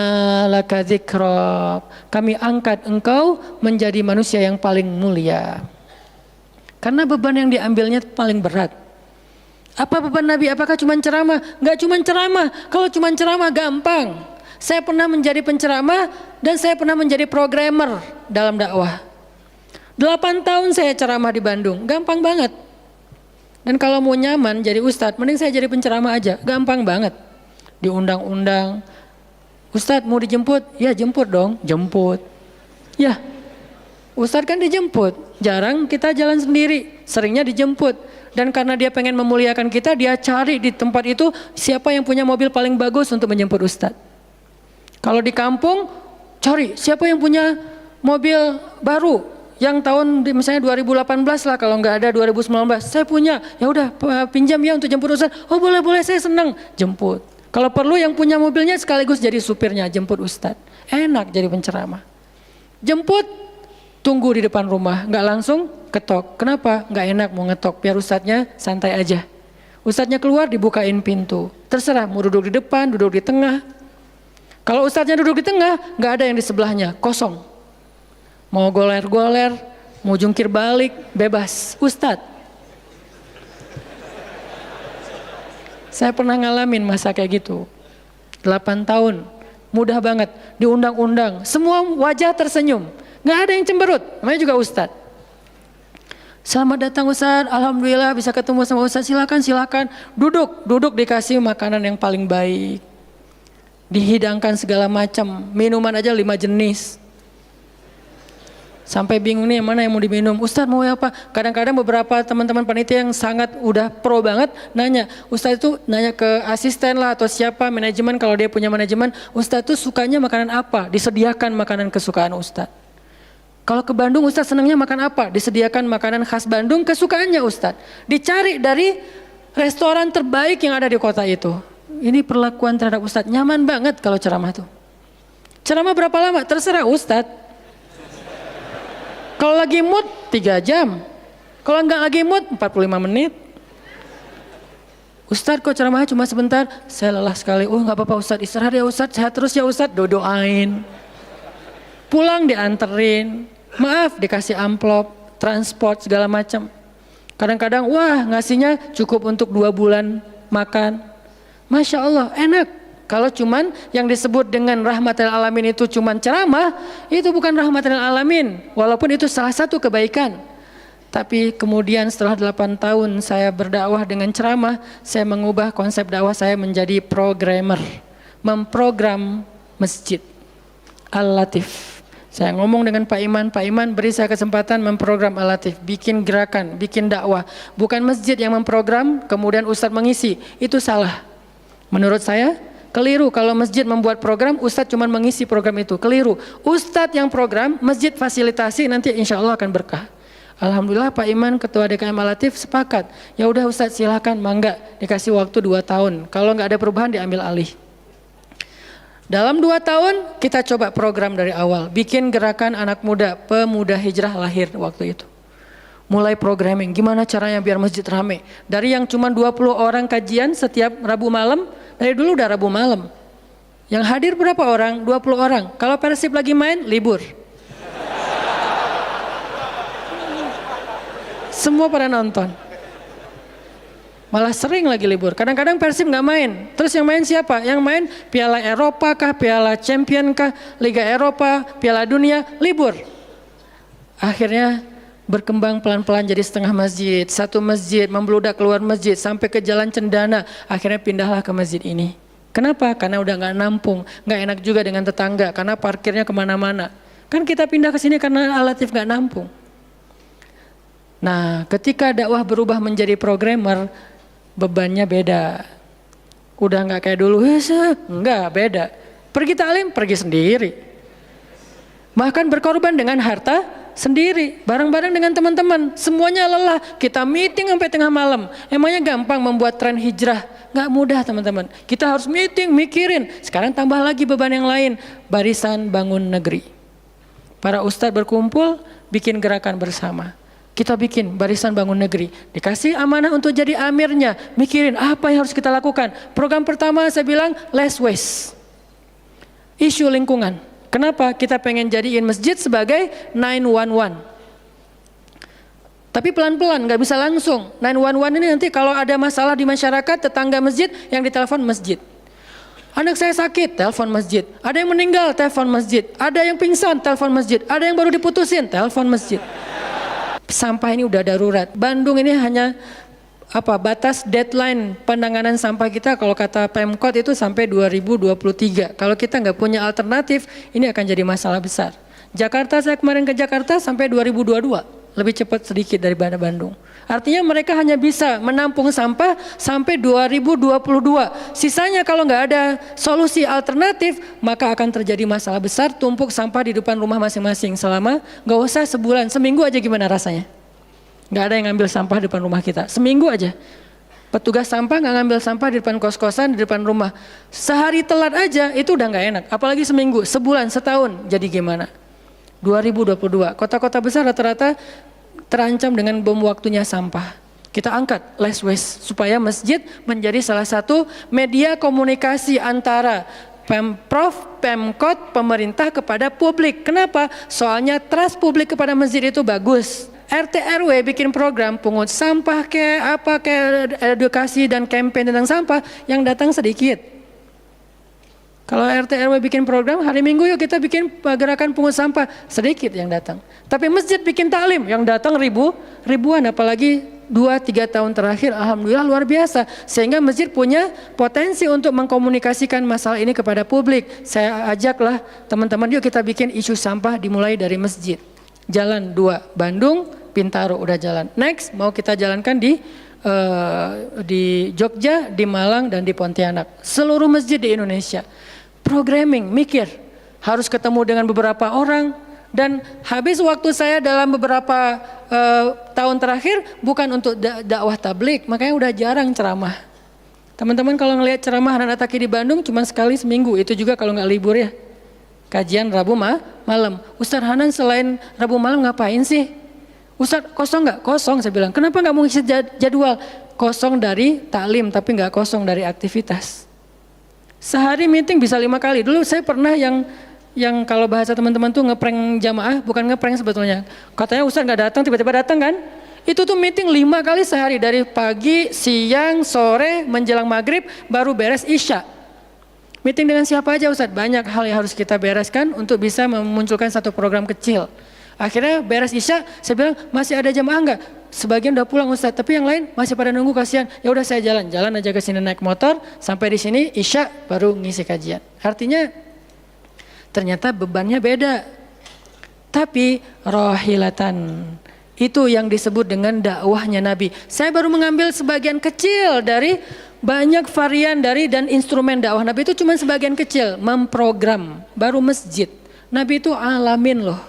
laka dzikrak. Kami angkat engkau menjadi manusia yang paling mulia. Karena beban yang diambilnya paling berat. Apa beban Nabi? Apakah cuma ceramah? Enggak cuma ceramah. Kalau cuma ceramah gampang. Saya pernah menjadi penceramah dan saya pernah menjadi programmer dalam dakwah. 8 tahun saya ceramah di Bandung, gampang banget. Dan kalau mau nyaman jadi ustadz, mending saya jadi penceramah aja, gampang banget. Diundang-undang, ustadz mau dijemput? Ya jemput dong, jemput. Ya, ustadz kan dijemput, jarang kita jalan sendiri, seringnya dijemput. Dan karena dia pengen memuliakan kita, dia cari di tempat itu siapa yang punya mobil paling bagus untuk menjemput ustadz. Kalau di kampung, cari siapa yang punya mobil baru yang tahun misalnya 2018 lah, kalau nggak ada 2019. Saya punya, ya udah pinjam ya untuk jemput ustadz. Oh boleh saya senang, jemput. Kalau perlu yang punya mobilnya sekaligus jadi supirnya, jemput ustadz. Enak jadi penceramah. Jemput, tunggu di depan rumah, nggak langsung ketok. Kenapa? Nggak enak mau ngetok, biar ustadznya santai aja. Ustadznya keluar dibukain pintu. Terserah mau duduk di depan, duduk di tengah. Kalau ustadznya duduk di tengah, nggak ada yang di sebelahnya, kosong. Mau goler-goler, mau jungkir balik, bebas. Ustadz. Saya pernah ngalamin masa kayak gitu. 8 tahun, mudah banget, diundang-undang. Semua wajah tersenyum, nggak ada yang cemberut, namanya juga ustadz. Selamat datang ustadz, alhamdulillah bisa ketemu sama ustadz, silakan. Duduk dikasih makanan yang paling baik. Dihidangkan segala macam, minuman aja 5 jenis. Sampai bingung nih mana yang mau diminum. Ustadz mau apa? Kadang-kadang beberapa teman-teman panitia yang sangat udah pro banget nanya. Ustadz itu nanya ke asisten lah atau siapa manajemen, kalau dia punya manajemen. Ustadz itu sukanya makanan apa? Disediakan makanan kesukaan Ustadz. Kalau ke Bandung Ustadz senangnya makan apa? Disediakan makanan khas Bandung kesukaannya Ustadz. Dicari dari restoran terbaik yang ada di kota itu. Ini perlakuan terhadap ustadz, nyaman banget kalau ceramah tuh. Ceramah berapa lama? Terserah ustadz. Kalau lagi mood 3 jam. Kalau enggak lagi mood 45 menit. Ustadz kok ceramahnya cuma sebentar? Saya lelah sekali. Oh enggak apa-apa ustadz, istirahat ya ustadz, sehat terus ya ustadz, doain. Pulang dianterin. Maaf dikasih amplop, transport segala macam. Kadang-kadang wah ngasihnya cukup untuk 2 bulan makan. Masya Allah enak. Kalau cuman yang disebut dengan rahmatil alamin itu cuman ceramah, itu bukan rahmatil alamin. Walaupun itu salah satu kebaikan. Tapi kemudian setelah 8 tahun saya berdakwah dengan ceramah, saya mengubah konsep dakwah saya menjadi programmer. Memprogram masjid. Al-Latif. Saya ngomong dengan Pak Iman beri saya kesempatan memprogram Al-Latif. Bikin gerakan, bikin dakwah. Bukan masjid yang memprogram, kemudian ustadz mengisi. Itu salah. Menurut saya Keliru kalau masjid membuat program, ustadz cuma mengisi program itu. Keliru. Ustadz yang program, masjid fasilitasi, nanti insya Allah akan berkah. Alhamdulillah Pak Iman, Ketua DKM Al-Latif sepakat. Ya udah Ustadz silahkan, mangga dikasih waktu 2 tahun. Kalau nggak ada perubahan diambil alih. Dalam 2 tahun kita coba program dari awal. Bikin gerakan anak muda, pemuda hijrah lahir waktu itu. Mulai programming, gimana caranya biar masjid rame. Dari yang cuma 20 orang kajian setiap Rabu malam, dari dulu udah Rabu malam. Yang hadir berapa orang? 20 orang. Kalau Persib lagi main, libur. Semua pada nonton. Malah sering lagi libur. Kadang-kadang Persib nggak main. Terus yang main siapa? Yang main Piala Eropa kah, Piala Champion kah, Liga Eropa, Piala Dunia, libur. Akhirnya berkembang pelan-pelan jadi setengah masjid, satu masjid, membludak keluar masjid sampai ke Jalan Cendana, akhirnya pindahlah ke masjid ini. Kenapa? Karena udah nggak nampung, nggak enak juga dengan tetangga, karena parkirnya kemana-mana. Kan kita pindah ke sini karena Al-Latif nggak nampung. Nah, ketika dakwah berubah menjadi programmer, bebannya beda. Udah nggak kayak dulu, nggak beda. Pergi taklim, pergi sendiri. Bahkan berkorban dengan harta sendiri, bareng-bareng dengan teman-teman, semuanya lelah, kita meeting sampai tengah malam. Emangnya gampang membuat tren hijrah? Gak mudah teman-teman, kita harus meeting, mikirin. Sekarang tambah lagi beban yang lain, Barisan Bangun Negeri. Para ustadz berkumpul, bikin gerakan bersama. Kita bikin Barisan Bangun Negeri, dikasih amanah untuk jadi amirnya, mikirin apa yang harus kita lakukan. Program pertama saya bilang, less waste. Isu lingkungan. Kenapa? Kita pengen jadiin masjid sebagai 911. Tapi pelan-pelan, nggak bisa langsung. 911 ini nanti kalau ada masalah di masyarakat, tetangga masjid yang ditelepon masjid. Anak saya sakit, telepon masjid. Ada yang meninggal, telepon masjid. Ada yang pingsan, telepon masjid. Ada yang baru diputusin, telepon masjid. Sampah ini udah darurat. Bandung ini hanya batas deadline penanganan sampah kita kalau kata Pemkot itu sampai 2023. Kalau kita nggak punya alternatif, ini akan jadi masalah besar. Jakarta, saya kemarin ke Jakarta sampai 2022, lebih cepat sedikit daripada Bandung. Artinya mereka hanya bisa menampung sampah sampai 2022. Sisanya kalau nggak ada solusi alternatif, maka akan terjadi masalah besar, tumpuk sampah di depan rumah masing-masing selama nggak usah sebulan, seminggu aja gimana rasanya? Nggak ada yang ngambil sampah di depan rumah kita, seminggu aja. Petugas sampah nggak ngambil sampah di depan kos-kosan, di depan rumah. Sehari telat aja itu udah nggak enak, apalagi seminggu, sebulan, setahun, jadi gimana? 2022, kota-kota besar rata-rata terancam dengan bom waktunya sampah. Kita angkat less waste supaya masjid menjadi salah satu media komunikasi antara Pemprov, Pemkot, pemerintah kepada publik. Kenapa? Soalnya trust publik kepada masjid itu bagus. RT RW bikin program pungut sampah kayak edukasi dan campaign tentang sampah, yang datang sedikit. Kalau RT RW bikin program hari Minggu yuk kita bikin gerakan pungut sampah, sedikit yang datang. Tapi masjid bikin taklim, yang datang ribuan, apalagi 2-3 tahun terakhir alhamdulillah luar biasa. Sehingga masjid punya potensi untuk mengkomunikasikan masalah ini kepada publik. Saya ajaklah teman-teman yuk kita bikin isu sampah dimulai dari masjid. Jalan 2 Bandung, Bintaro udah jalan. Next mau kita jalankan di Jogja, di Malang dan di Pontianak. Seluruh masjid di Indonesia. Programming, mikir, harus ketemu dengan beberapa orang, dan habis waktu saya dalam beberapa tahun terakhir bukan untuk dakwah tablik, makanya udah jarang ceramah. Teman-teman kalau ngelihat ceramah anak Taki di Bandung cuma sekali seminggu, itu juga kalau nggak libur ya. Kajian Rabu malam. Ustaz Hanan selain Rabu malam ngapain sih? Ustaz kosong nggak? Kosong, saya bilang. Kenapa nggak mau ngisi jadwal? Kosong dari taklim tapi nggak kosong dari aktivitas. Sehari meeting bisa 5 kali. Dulu saya pernah yang kalau bahasa teman-teman tuh ngeprank jamaah, bukan ngeprank sebetulnya. Katanya Ustaz nggak datang, tiba-tiba datang kan? Itu tuh meeting 5 kali sehari, dari pagi, siang, sore, menjelang maghrib, baru beres isya. Meeting dengan siapa aja Ustaz? Banyak hal yang harus kita bereskan untuk bisa memunculkan satu program kecil. Akhirnya beres isya, saya bilang masih ada jamaah enggak? Sebagian udah pulang Ustaz, tapi yang lain masih pada nunggu, kasihan. Ya udah saya jalan aja ke sini naik motor, sampai di sini isya baru ngisi kajian. Artinya ternyata bebannya beda. Tapi rohilatan, Itu yang disebut dengan dakwahnya Nabi. Saya baru mengambil sebagian kecil dari banyak varian dari dan instrumen dakwah Nabi, itu cuma sebagian kecil. Memprogram, baru masjid. Nabi itu alamin loh.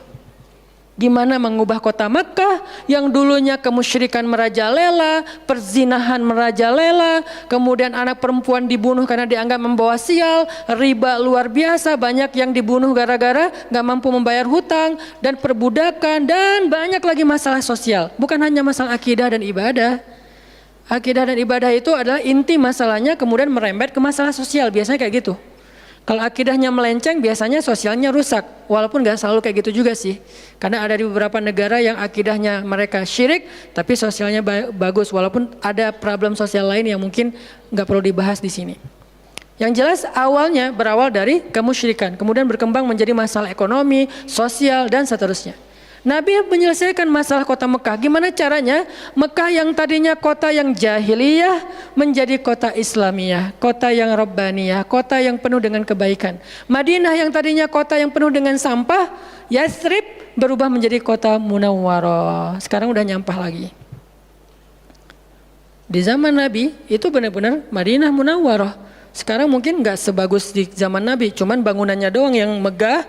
Gimana mengubah kota Mekah yang dulunya kemusyrikan merajalela, perzinahan merajalela, kemudian anak perempuan dibunuh karena dianggap membawa sial, riba luar biasa, banyak yang dibunuh gara-gara gak mampu membayar hutang, dan perbudakan, dan banyak lagi masalah sosial. Bukan hanya masalah akidah dan ibadah. Akidah dan ibadah itu adalah inti masalahnya, kemudian merembet ke masalah sosial, biasanya kayak gitu. Kalau akidahnya melenceng, biasanya sosialnya rusak. Walaupun gak selalu kayak gitu juga sih. Karena ada di beberapa negara yang akidahnya mereka syirik, tapi sosialnya bagus. Walaupun ada problem sosial lain yang mungkin gak perlu dibahas di sini. Yang jelas awalnya berawal dari kemusyrikan, kemudian berkembang menjadi masalah ekonomi, sosial, dan seterusnya. Nabi menyelesaikan masalah kota Mekah. Gimana caranya? Mekah yang tadinya kota yang jahiliyah menjadi kota Islamiyah, kota yang Rabbaniyah, kota yang penuh dengan kebaikan. Madinah yang tadinya kota yang penuh dengan sampah, Yathrib berubah menjadi kota Munawwarah. Sekarang udah nyampah lagi. Di zaman Nabi itu benar-benar Madinah Munawwarah. Sekarang mungkin nggak sebagus di zaman Nabi, cuman bangunannya doang yang megah,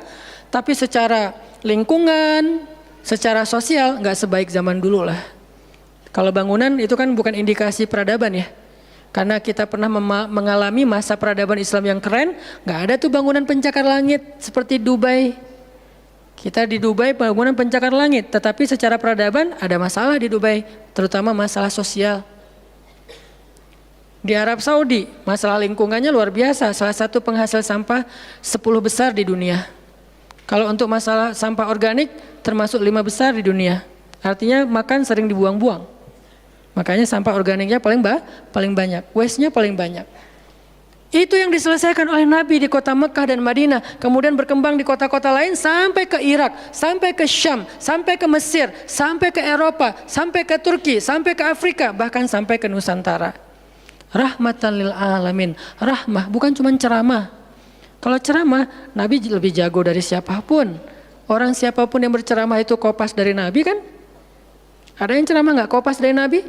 tapi secara lingkungan, secara sosial nggak sebaik zaman dulu lah. Kalau bangunan itu kan bukan indikasi peradaban ya. Karena kita pernah mengalami masa peradaban Islam yang keren, nggak ada tuh bangunan pencakar langit seperti Dubai. Kita di Dubai bangunan pencakar langit, tetapi secara peradaban ada masalah di Dubai, terutama masalah sosial. Di Arab Saudi masalah lingkungannya luar biasa, salah satu penghasil sampah 10 besar di dunia. Kalau untuk masalah sampah organik termasuk 5 besar di dunia. Artinya makan sering dibuang-buang. Makanya sampah organiknya paling banyak, waste-nya paling banyak. Itu yang diselesaikan oleh Nabi di kota Mekah dan Madinah. Kemudian berkembang di kota-kota lain sampai ke Irak, sampai ke Syam, sampai ke Mesir, sampai ke Eropa, sampai ke Turki, sampai ke Afrika, bahkan sampai ke Nusantara. Rahmatan lil alamin. Rahmah bukan cuma ceramah. Kalau ceramah, Nabi lebih jago dari siapapun. Orang siapapun yang berceramah itu kopas dari Nabi kan? Ada yang ceramah nggak kopas dari Nabi?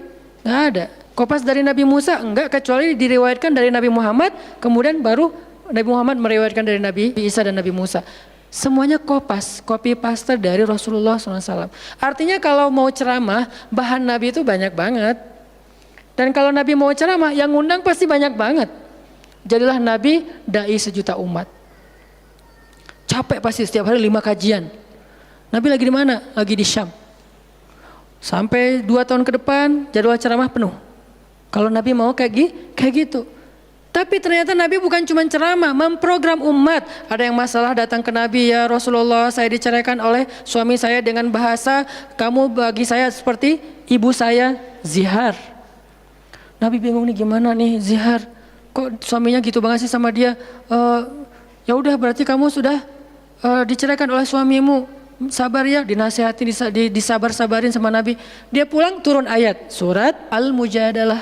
Nggak ada. Kopas dari Nabi Musa? Enggak, kecuali diriwayatkan dari Nabi Muhammad, kemudian baru Nabi Muhammad meriwayatkan dari Nabi Isa dan Nabi Musa. Semuanya kopas, copy paste dari Rasulullah SAW. Artinya kalau mau ceramah, bahan Nabi itu banyak banget. Dan kalau Nabi mau ceramah, yang ngundang pasti banyak banget. Jadilah Nabi dai sejuta umat. Capek pasti setiap hari 5 kajian. Nabi lagi di mana? Lagi di Syam. Sampai 2 tahun ke depan jadwal ceramah penuh. Kalau Nabi mau kayak gitu. Tapi ternyata Nabi bukan cuma ceramah, memprogram umat. Ada yang masalah datang ke Nabi, ya Rasulullah, saya diceraikan oleh suami saya dengan bahasa kamu bagi saya seperti ibu saya, zihar. Nabi bingung nih, gimana nih zihar? Kok suaminya gitu banget sih sama dia? Ya udah, berarti kamu sudah diceraikan oleh suamimu. Sabar ya, dinasihati, disabar-sabarin sama Nabi. Dia pulang turun ayat surat Al-Mujadalah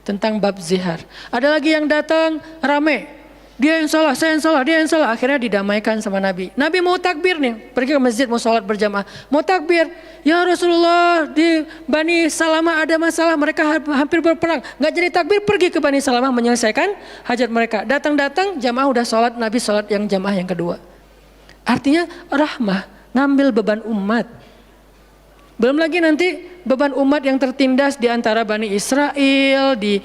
tentang bab zihar. Ada lagi yang datang rame. Dia yang salah, saya yang salah, dia yang salah. Akhirnya didamaikan sama Nabi. Nabi mau takbir nih, pergi ke masjid mau sholat berjamaah. Mau takbir, ya Rasulullah, di Bani Salamah ada masalah, mereka hampir berperang. Nggak jadi takbir, pergi ke Bani Salamah menyelesaikan hajat mereka. Datang-datang jamaah udah sholat, Nabi sholat yang jamaah yang kedua. Artinya rahmah, ngambil beban umat. Belum lagi nanti beban umat yang tertindas di antara Bani Israel, di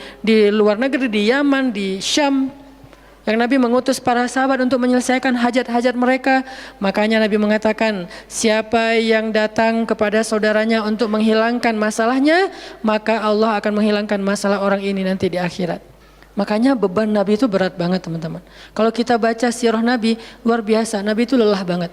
luar negeri, di Yaman, di Syam. Yang Nabi mengutus para sahabat untuk menyelesaikan hajat-hajat mereka. Makanya Nabi mengatakan, siapa yang datang kepada saudaranya untuk menghilangkan masalahnya, maka Allah akan menghilangkan masalah orang ini nanti di akhirat. Makanya beban Nabi itu berat banget teman-teman. Kalau kita baca sirah Nabi, luar biasa. Nabi itu lelah banget.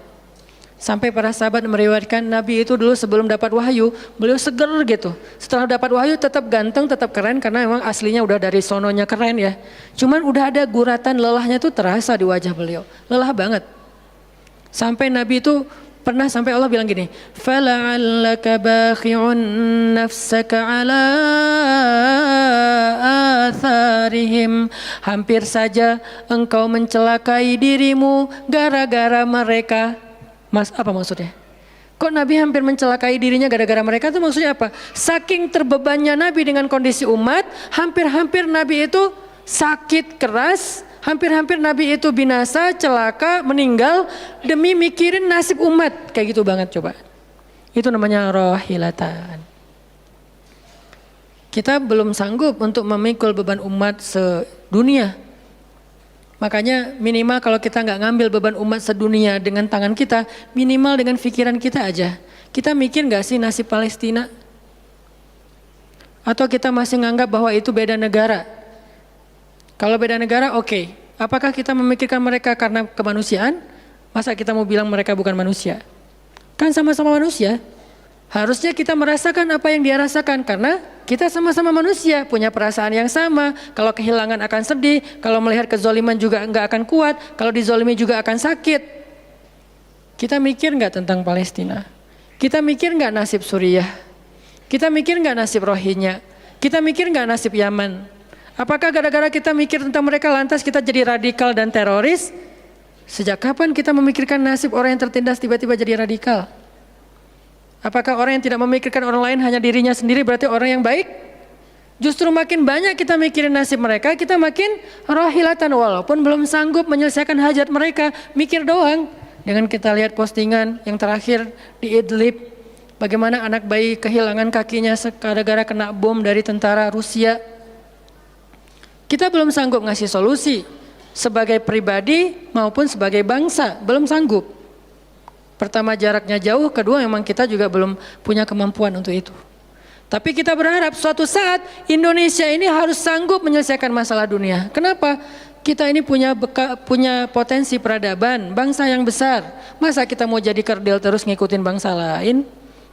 Sampai para sahabat meriwayatkan Nabi itu dulu sebelum dapat wahyu, beliau seger gitu. Setelah dapat wahyu tetap ganteng, tetap keren karena memang aslinya udah dari sononya keren ya. Cuman udah ada guratan lelahnya tuh terasa di wajah beliau. Lelah banget. Sampai Nabi itu pernah sampai Allah bilang gini, "Fala'allaka bakhi'un nafsaka 'ala atharihim." Hampir saja engkau mencelakai dirimu gara-gara mereka. Apa maksudnya? Kok Nabi hampir mencelakai dirinya gara-gara mereka, itu maksudnya apa? Saking terbebannya Nabi dengan kondisi umat, hampir-hampir Nabi itu sakit keras, hampir-hampir Nabi itu binasa, celaka, meninggal demi mikirin nasib umat. Kayak gitu banget coba. Itu namanya rohilatan. Kita belum sanggup untuk memikul beban umat sedunia. Makanya minimal kalau kita nggak ngambil beban umat sedunia dengan tangan kita, minimal dengan pikiran kita aja. Kita mikir nggak sih nasib Palestina? Atau kita masih nganggap bahwa itu beda negara? Kalau beda negara oke. Apakah kita memikirkan mereka karena kemanusiaan? Masa kita mau bilang mereka bukan manusia? Kan sama-sama manusia. Harusnya kita merasakan apa yang dia rasakan karena kita sama-sama manusia, punya perasaan yang sama. Kalau kehilangan akan sedih, kalau melihat kezoliman juga nggak akan kuat, kalau dizolimi juga akan sakit. Kita mikir nggak tentang Palestina? Kita mikir nggak nasib Suriah? Kita mikir nggak nasib Rohingya? Kita mikir nggak nasib Yaman? Apakah gara-gara kita mikir tentang mereka lantas kita jadi radikal dan teroris? Sejak kapan kita memikirkan nasib orang yang tertindas tiba-tiba jadi radikal? Apakah orang yang tidak memikirkan orang lain hanya dirinya sendiri berarti orang yang baik? Justru makin banyak kita mikirin nasib mereka, kita makin rohilatan walaupun belum sanggup menyelesaikan hajat mereka, mikir doang. Dengan kita lihat postingan yang terakhir di Idlib, bagaimana anak bayi kehilangan kakinya gara-gara kena bom dari tentara Rusia. Kita belum sanggup ngasih solusi sebagai pribadi maupun sebagai bangsa, belum sanggup. Pertama jaraknya jauh, kedua memang kita juga belum punya kemampuan untuk itu. Tapi kita berharap suatu saat Indonesia ini harus sanggup menyelesaikan masalah dunia. Kenapa? Kita ini punya potensi peradaban, bangsa yang besar. Masa kita mau jadi kerdil terus ngikutin bangsa lain?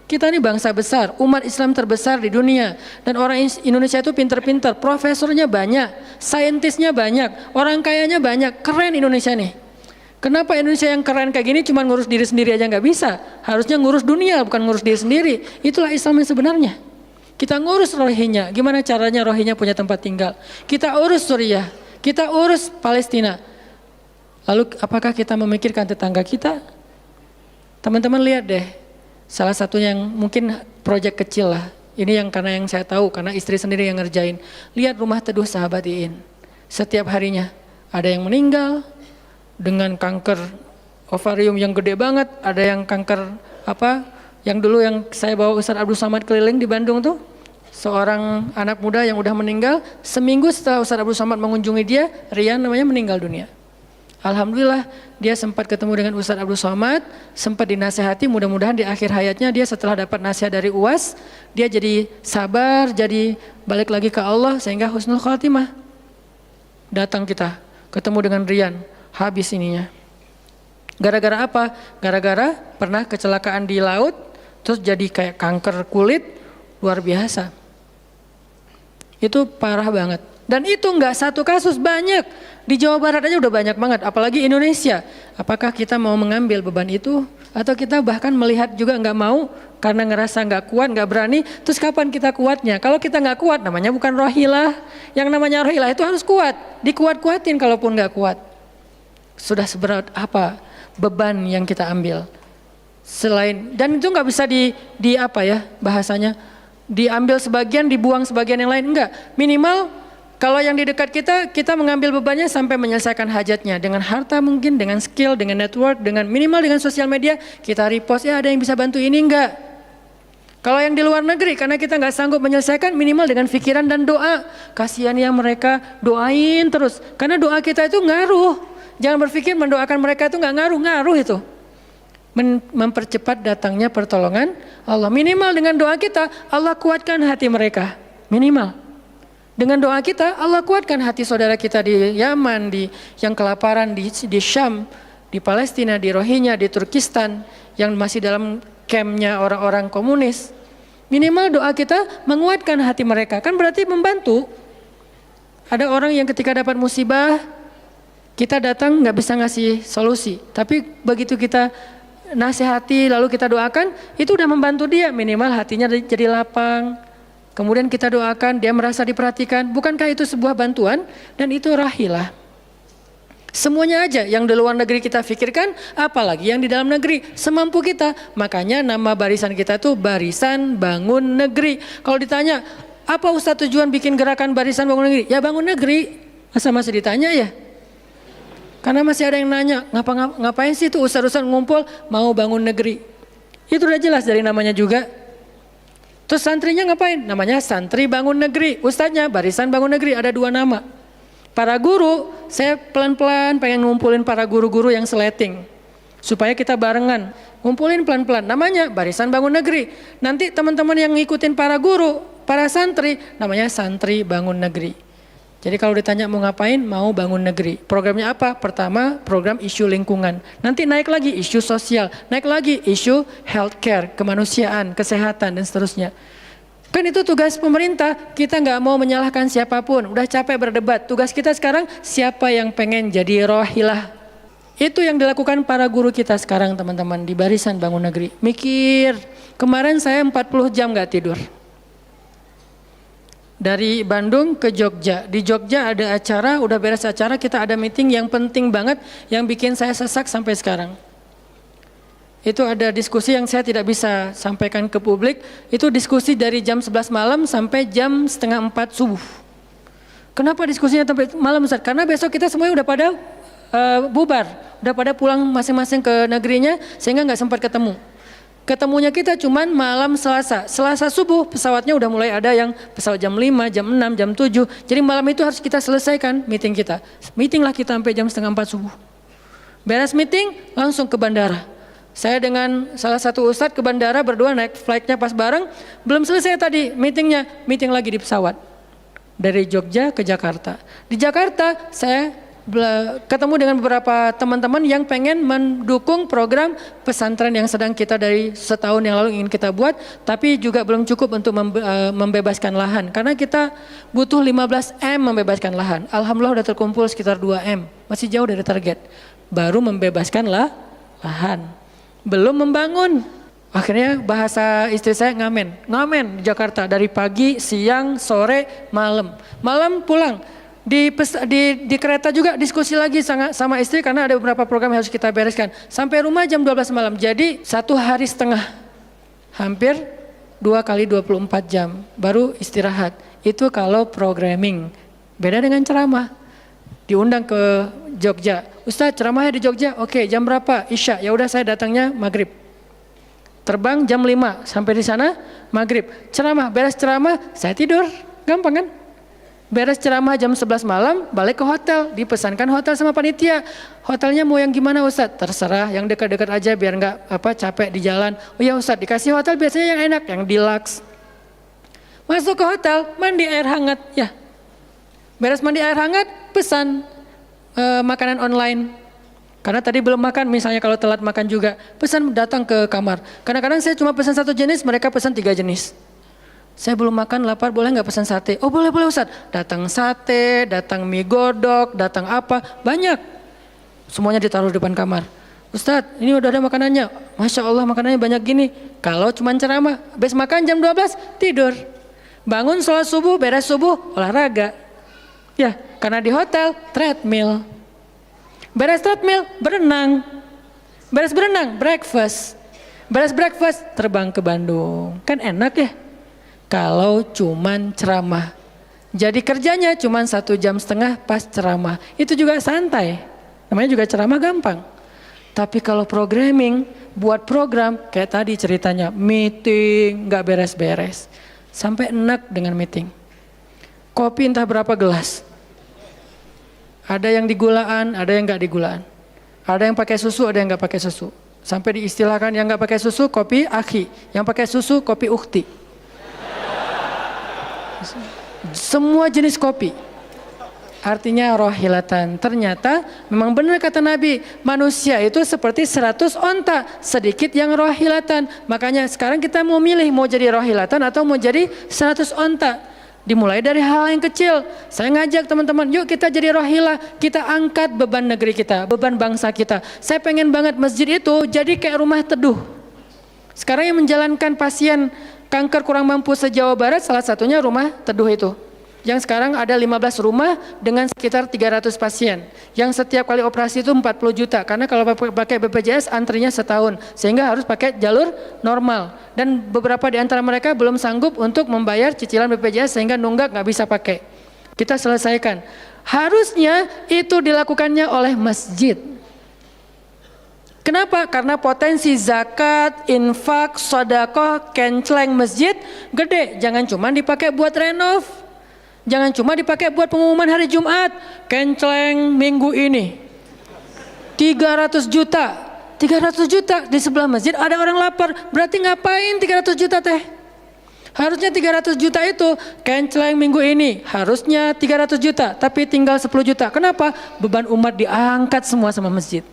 Kita ini bangsa besar, umat Islam terbesar di dunia. Dan orang Indonesia itu pinter-pinter, profesornya banyak, saintisnya banyak, orang kayanya banyak, keren Indonesia nih. Kenapa Indonesia yang keren kayak gini cuma ngurus diri sendiri aja nggak bisa? Harusnya ngurus dunia bukan ngurus diri sendiri. Itulah Islam yang sebenarnya. Kita ngurus Rohingya, gimana caranya Rohingya punya tempat tinggal? Kita urus Suriah, kita urus Palestina. Lalu apakah kita memikirkan tetangga kita? Teman-teman lihat deh, salah satu yang mungkin proyek kecil lah. Ini yang karena yang saya tahu, karena istri sendiri yang ngerjain. Lihat rumah teduh sahabat Iin. Setiap harinya ada yang meninggal dengan kanker ovarium yang gede banget, ada yang kanker yang dulu yang saya bawa Ustaz Abdul Somad keliling di Bandung tuh, seorang anak muda yang udah meninggal, seminggu setelah Ustaz Abdul Somad mengunjungi dia, Rian namanya, meninggal dunia. Alhamdulillah dia sempat ketemu dengan Ustaz Abdul Somad, sempat dinasehati, mudah-mudahan di akhir hayatnya dia setelah dapat nasihat dari UAS, dia jadi sabar, jadi balik lagi ke Allah sehingga husnul khatimah. Datang kita ketemu dengan Rian, habis ininya. Gara-gara apa? Gara-gara pernah kecelakaan di laut, terus jadi kayak kanker kulit, luar biasa. Itu parah banget. Dan itu nggak satu kasus, banyak. Di Jawa Barat aja udah banyak banget, apalagi Indonesia. Apakah kita mau mengambil beban itu? Atau kita bahkan melihat juga nggak mau, karena ngerasa nggak kuat, nggak berani. Terus kapan kita kuatnya? Kalau kita nggak kuat, namanya bukan rohilah. Yang namanya rohilah itu harus kuat. Dikuat-kuatin kalaupun nggak kuat. Sudah seberat apa beban yang kita ambil selain, dan itu nggak bisa di apa ya bahasanya, diambil sebagian dibuang sebagian yang lain, enggak. Minimal kalau yang di dekat kita mengambil bebannya sampai menyelesaikan hajatnya dengan harta, mungkin dengan skill, dengan network, dengan minimal dengan sosial media kita repost, ya ada yang bisa bantu ini, enggak. Kalau yang di luar negeri karena kita nggak sanggup menyelesaikan, minimal dengan pikiran dan doa. Kasihan ya mereka, doain terus karena doa kita itu ngaruh. Jangan berpikir mendoakan mereka itu nggak ngaruh itu. Mempercepat datangnya pertolongan Allah. Minimal dengan doa kita, Allah kuatkan hati mereka. Minimal. Dengan doa kita, Allah kuatkan hati saudara kita di Yaman, di yang kelaparan di Syam, di Palestina, di Rohingya, di Turkistan, yang masih dalam campnya orang-orang komunis. Minimal doa kita menguatkan hati mereka. Kan berarti membantu. Ada orang yang ketika dapat musibah, kita datang nggak bisa ngasih solusi, tapi begitu kita nasihati lalu kita doakan, itu udah membantu dia, minimal hatinya jadi lapang. Kemudian kita doakan, dia merasa diperhatikan. Bukankah itu sebuah bantuan? Dan itu rahilah. Semuanya aja yang di luar negeri kita pikirkan, apalagi yang di dalam negeri, semampu kita. Makanya nama barisan kita tuh Barisan Bangun Negeri. Kalau ditanya, apa Ustadz tujuan bikin gerakan Barisan Bangun Negeri? Ya bangun negeri. Masa masih ditanya ya? Karena masih ada yang nanya, ngapain sih tuh ustadz-ustadz ngumpul mau bangun negeri? Itu udah jelas dari namanya juga. Terus santrinya ngapain? Namanya Santri Bangun Negeri. Ustadznya Barisan Bangun Negeri, ada 2 nama. Para guru, saya pelan-pelan pengen ngumpulin para guru-guru yang seleting. Supaya kita barengan, ngumpulin pelan-pelan. Namanya Barisan Bangun Negeri. Nanti teman-teman yang ngikutin para guru, para santri, namanya Santri Bangun Negeri. Jadi kalau ditanya mau ngapain, mau bangun negeri. Programnya apa? Pertama, program isu lingkungan. Nanti naik lagi isu sosial, naik lagi isu healthcare, kemanusiaan, kesehatan, dan seterusnya. Kan itu tugas pemerintah, kita nggak mau menyalahkan siapapun, udah capek berdebat. Tugas kita sekarang siapa yang pengen jadi rohilah. Itu yang dilakukan para guru kita sekarang teman-teman di Barisan Bangun Negeri. Mikir, kemarin saya 40 jam nggak tidur. Dari Bandung ke Jogja, di Jogja ada acara, udah beres acara kita ada meeting yang penting banget yang bikin saya sesak sampai sekarang. Itu ada diskusi yang saya tidak bisa sampaikan ke publik. Itu diskusi dari jam 11 malam sampai jam setengah 4 subuh. Kenapa diskusinya sampai malam Ustaz? Karena besok kita semuanya udah pada bubar. Udah pada pulang masing-masing ke negerinya sehingga nggak sempat ketemu. Ketemunya kita cuman malam Selasa. Selasa subuh pesawatnya udah mulai ada yang pesawat jam 5, jam 6, jam 7. Jadi malam itu harus kita selesaikan meeting kita. Meeting lah kita sampai jam setengah 4 subuh. Beres meeting langsung ke bandara. Saya dengan salah satu ustadz ke bandara berdua naik flightnya pas bareng. Belum selesai tadi meetingnya, meeting lagi di pesawat. Dari Jogja ke Jakarta. Di Jakarta saya ketemu dengan beberapa teman-teman yang pengen mendukung program pesantren yang sedang kita dari setahun yang lalu ingin kita buat. Tapi juga belum cukup untuk membebaskan lahan. Karena kita butuh 15 M membebaskan lahan. Alhamdulillah udah terkumpul sekitar 2 M. Masih jauh dari target. Baru membebaskan lahan. Belum membangun. Akhirnya bahasa istri saya ngamen di Jakarta dari pagi, siang, sore, malam. Malam pulang. Di kereta juga diskusi lagi sama istri karena ada beberapa program yang harus kita bereskan. Sampai rumah jam 12 malam. Jadi 1 hari setengah. Hampir 2 kali 24 jam. Baru istirahat. Itu kalau programming. Beda dengan ceramah. Diundang ke Jogja. Ustadz ceramahnya di Jogja, oke jam berapa? Isya, ya udah saya datangnya maghrib. Terbang jam 5, sampai di sana maghrib. Ceramah, beres ceramah, saya tidur. Gampang kan? Beres ceramah jam 11 malam, balik ke hotel. Dipesankan hotel sama panitia. Hotelnya mau yang gimana Ustadz? Terserah, yang dekat-dekat aja biar nggak capek di jalan. Oh ya Ustadz, dikasih hotel biasanya yang enak, yang deluxe. Masuk ke hotel, mandi air hangat. Ya, beres mandi air hangat, pesan makanan online. Karena tadi belum makan, misalnya kalau telat makan juga, pesan datang ke kamar. Kadang-kadang saya cuma pesan 1 jenis, mereka pesan 3 jenis. Saya belum makan, lapar, boleh nggak pesan sate? Oh boleh Ustaz. Datang sate, datang mie godok, datang apa, banyak. Semuanya ditaruh di depan kamar. Ustaz, ini udah ada makanannya. Masya Allah makanannya banyak gini. Kalau cuma ceramah, habis makan jam 12, tidur. Bangun sholat subuh, beres subuh, olahraga. Ya, karena di hotel, treadmill. Beres treadmill, berenang. Beres berenang, breakfast. Beres breakfast, terbang ke Bandung. Kan enak ya? Kalau cuman ceramah. Jadi kerjanya cuman 1,5 jam pas ceramah. Itu juga santai. Namanya juga ceramah gampang. Tapi kalau programming, buat program, kayak tadi ceritanya, meeting, gak beres-beres. Sampai enak dengan meeting. Kopi entah berapa gelas. Ada yang digulaan, ada yang nggak digulaan. Ada yang pakai susu, ada yang nggak pakai susu. Sampai diistilahkan yang nggak pakai susu kopi akhi, yang pakai susu kopi ukhti. Semua jenis kopi. Artinya rohilatan. Ternyata memang benar kata Nabi, manusia itu seperti 100 onta, sedikit yang rohilatan. Makanya sekarang kita mau milih mau jadi rohilatan atau mau jadi 100 onta. Dimulai dari hal yang kecil. Saya ngajak teman-teman, yuk kita jadi rohilah, kita angkat beban negeri kita, beban bangsa kita. Saya pengen banget masjid itu jadi kayak rumah teduh. Sekarang yang menjalankan pasien kanker kurang mampu se-Jawa Barat, salah satunya rumah teduh itu. Yang sekarang ada 15 rumah dengan sekitar 300 pasien. Yang setiap kali operasi itu 40 juta. Karena kalau pakai BPJS antrinya setahun. Sehingga harus pakai jalur normal. Dan beberapa di antara mereka belum sanggup untuk membayar cicilan BPJS sehingga nunggak nggak bisa pakai. Kita selesaikan. Harusnya itu dilakukannya oleh masjid. Kenapa? Karena potensi zakat, infak, sedekah, kenceleng masjid gede. Jangan cuma dipakai buat renov. Jangan cuma dipakai buat pengumuman hari Jumat. Kenceleng minggu ini 300 juta. 300 juta di sebelah masjid ada orang lapar. Berarti ngapain 300 juta teh? Harusnya 300 juta itu kenceleng minggu ini. Harusnya 300 juta. Tapi tinggal 10 juta. Kenapa? Beban umat diangkat semua sama masjid.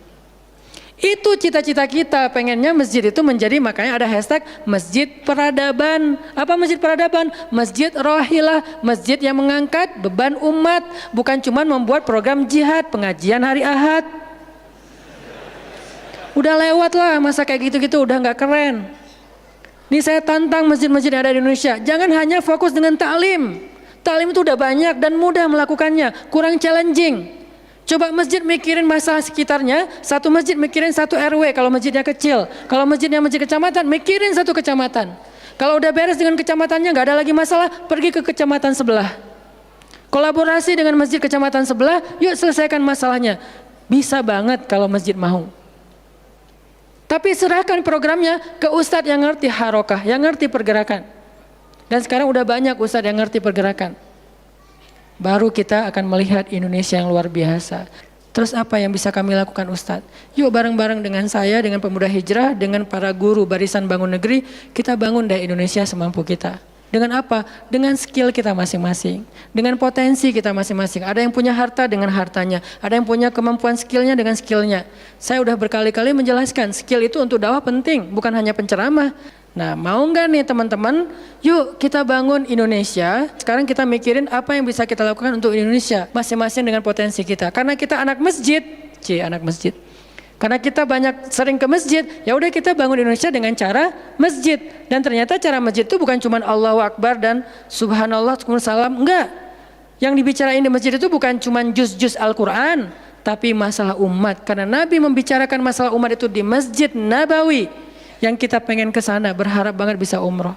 Itu cita-cita kita, pengennya masjid itu menjadi, makanya ada hashtag masjid peradaban. Apa masjid peradaban? Masjid rohilah, masjid yang mengangkat beban umat, bukan cuma membuat program jihad, pengajian hari Ahad. Udah lewat lah masa kayak gitu-gitu, udah nggak keren. Ini saya tantang masjid-masjid yang ada di Indonesia, jangan hanya fokus dengan taklim. Taklim itu udah banyak dan mudah melakukannya, kurang challenging. Coba masjid mikirin masalah sekitarnya, satu masjid mikirin satu RW kalau masjidnya kecil. Kalau masjidnya masjid kecamatan, mikirin satu kecamatan. Kalau udah beres dengan kecamatannya, nggak ada lagi masalah, pergi ke kecamatan sebelah. Kolaborasi dengan masjid kecamatan sebelah, yuk selesaikan masalahnya. Bisa banget kalau masjid mau. Tapi serahkan programnya ke ustadz yang ngerti harokah, yang ngerti pergerakan. Dan sekarang udah banyak ustadz yang ngerti pergerakan. Baru kita akan melihat Indonesia yang luar biasa. Terus apa yang bisa kami lakukan Ustadz? Yuk bareng-bareng dengan saya, dengan pemuda hijrah, dengan para guru barisan bangun negeri, kita bangun deh Indonesia semampu kita. Dengan apa? Dengan skill kita masing-masing. Dengan potensi kita masing-masing. Ada yang punya harta dengan hartanya. Ada yang punya kemampuan skillnya dengan skillnya. Saya udah berkali-kali menjelaskan, skill itu untuk dakwah penting, bukan hanya penceramah. Nah, mau nggak nih teman-teman? Yuk kita bangun Indonesia. Sekarang kita mikirin apa yang bisa kita lakukan untuk Indonesia, masing-masing dengan potensi kita. Karena kita anak masjid, anak masjid. Karena kita banyak sering ke masjid, ya udah kita bangun Indonesia dengan cara masjid. Dan ternyata cara masjid itu bukan cuma Allahu Akbar dan Subhanallah, salam, enggak. Yang dibicarain di masjid itu bukan cuma juz-juz Al-Quran, tapi masalah umat. Karena Nabi membicarakan masalah umat itu di Masjid Nabawi. Yang kita pengen ke sana, berharap banget bisa umroh.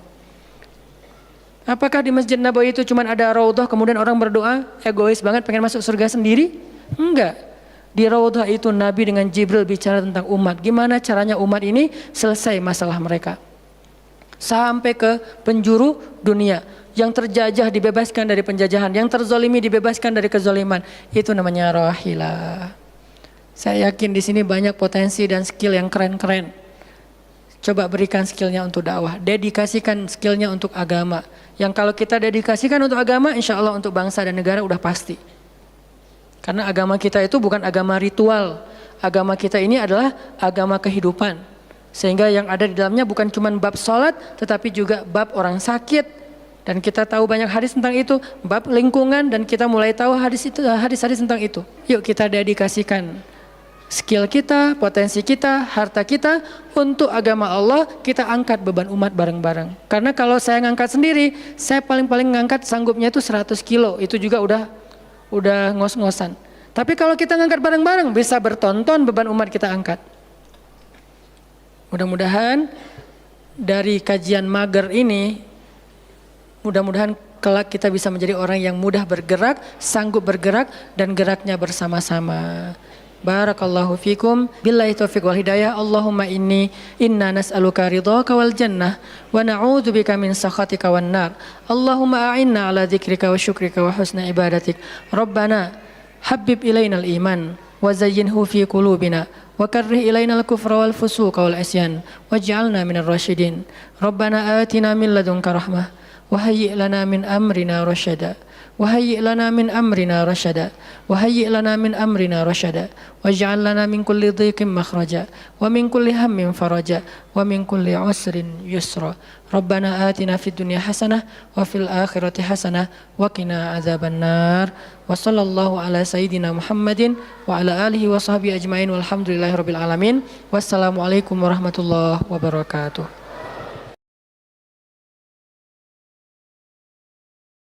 Apakah di Masjid Nabawi itu cuma ada raudhah kemudian orang berdoa egois banget pengen masuk surga sendiri? Enggak. Di raudhah itu Nabi dengan Jibril bicara tentang umat. Gimana caranya umat ini selesai masalah mereka. Sampai ke penjuru dunia. Yang terjajah dibebaskan dari penjajahan, yang terzolimi dibebaskan dari kezoliman. Itu namanya rahilah. Saya yakin di sini banyak potensi dan skill yang keren-keren. Coba berikan skillnya untuk dakwah, dedikasikan skillnya untuk agama. Yang kalau kita dedikasikan untuk agama, insya Allah untuk bangsa dan negara udah pasti. Karena agama kita itu bukan agama ritual. Agama kita ini adalah agama kehidupan. Sehingga yang ada di dalamnya bukan cuma bab sholat, tetapi juga bab orang sakit. Dan kita tahu banyak hadis tentang itu, bab lingkungan, dan kita mulai tahu hadis-hadis tentang itu. Yuk kita dedikasikan skill kita, potensi kita, harta kita untuk agama Allah, kita angkat beban umat bareng-bareng. Karena kalau saya ngangkat sendiri, saya paling-paling ngangkat sanggupnya itu 100 kilo, itu juga udah ngos-ngosan. Tapi kalau kita ngangkat bareng-bareng, bisa bertonton beban umat kita angkat. Mudah-mudahan dari kajian mager ini, mudah-mudahan kelak kita bisa menjadi orang yang mudah bergerak, sanggup bergerak, dan geraknya bersama-sama. Barakallahu fikum, billahi taufiq wal hidayah. Allahumma inna nas'aluka ridhaka wal jannah wa na'udzubika min sakhatika wan nar. Allahumma a'inna ala dzikrika wa syukrika wa husna ibadatik. Rabbana habbib ilainal iman wa zayyinhu fi qulubina wa karrih ilainal kufra wal fusuqa wal isyan waj'alna minar rasyidin. Rabbana atina min ladunka rahmah wa hayyi' lana min amrina rasyada. وهيئ لنا من أمرنا رشدا وهيئ لنا من أمرنا رشدا واجعل لنا من كل ضيق مخرجا ومن كل هم فرجا ومن كل عسر يسرا ربنا آتنا في الدنيا حسنة وفي الآخرة حسنة وقنا عذاب النار وصلى الله على سيدنا محمد وعلى آله وصحبه أجمعين والحمد لله رب العالمين والسلام عليكم ورحمة الله وبركاته.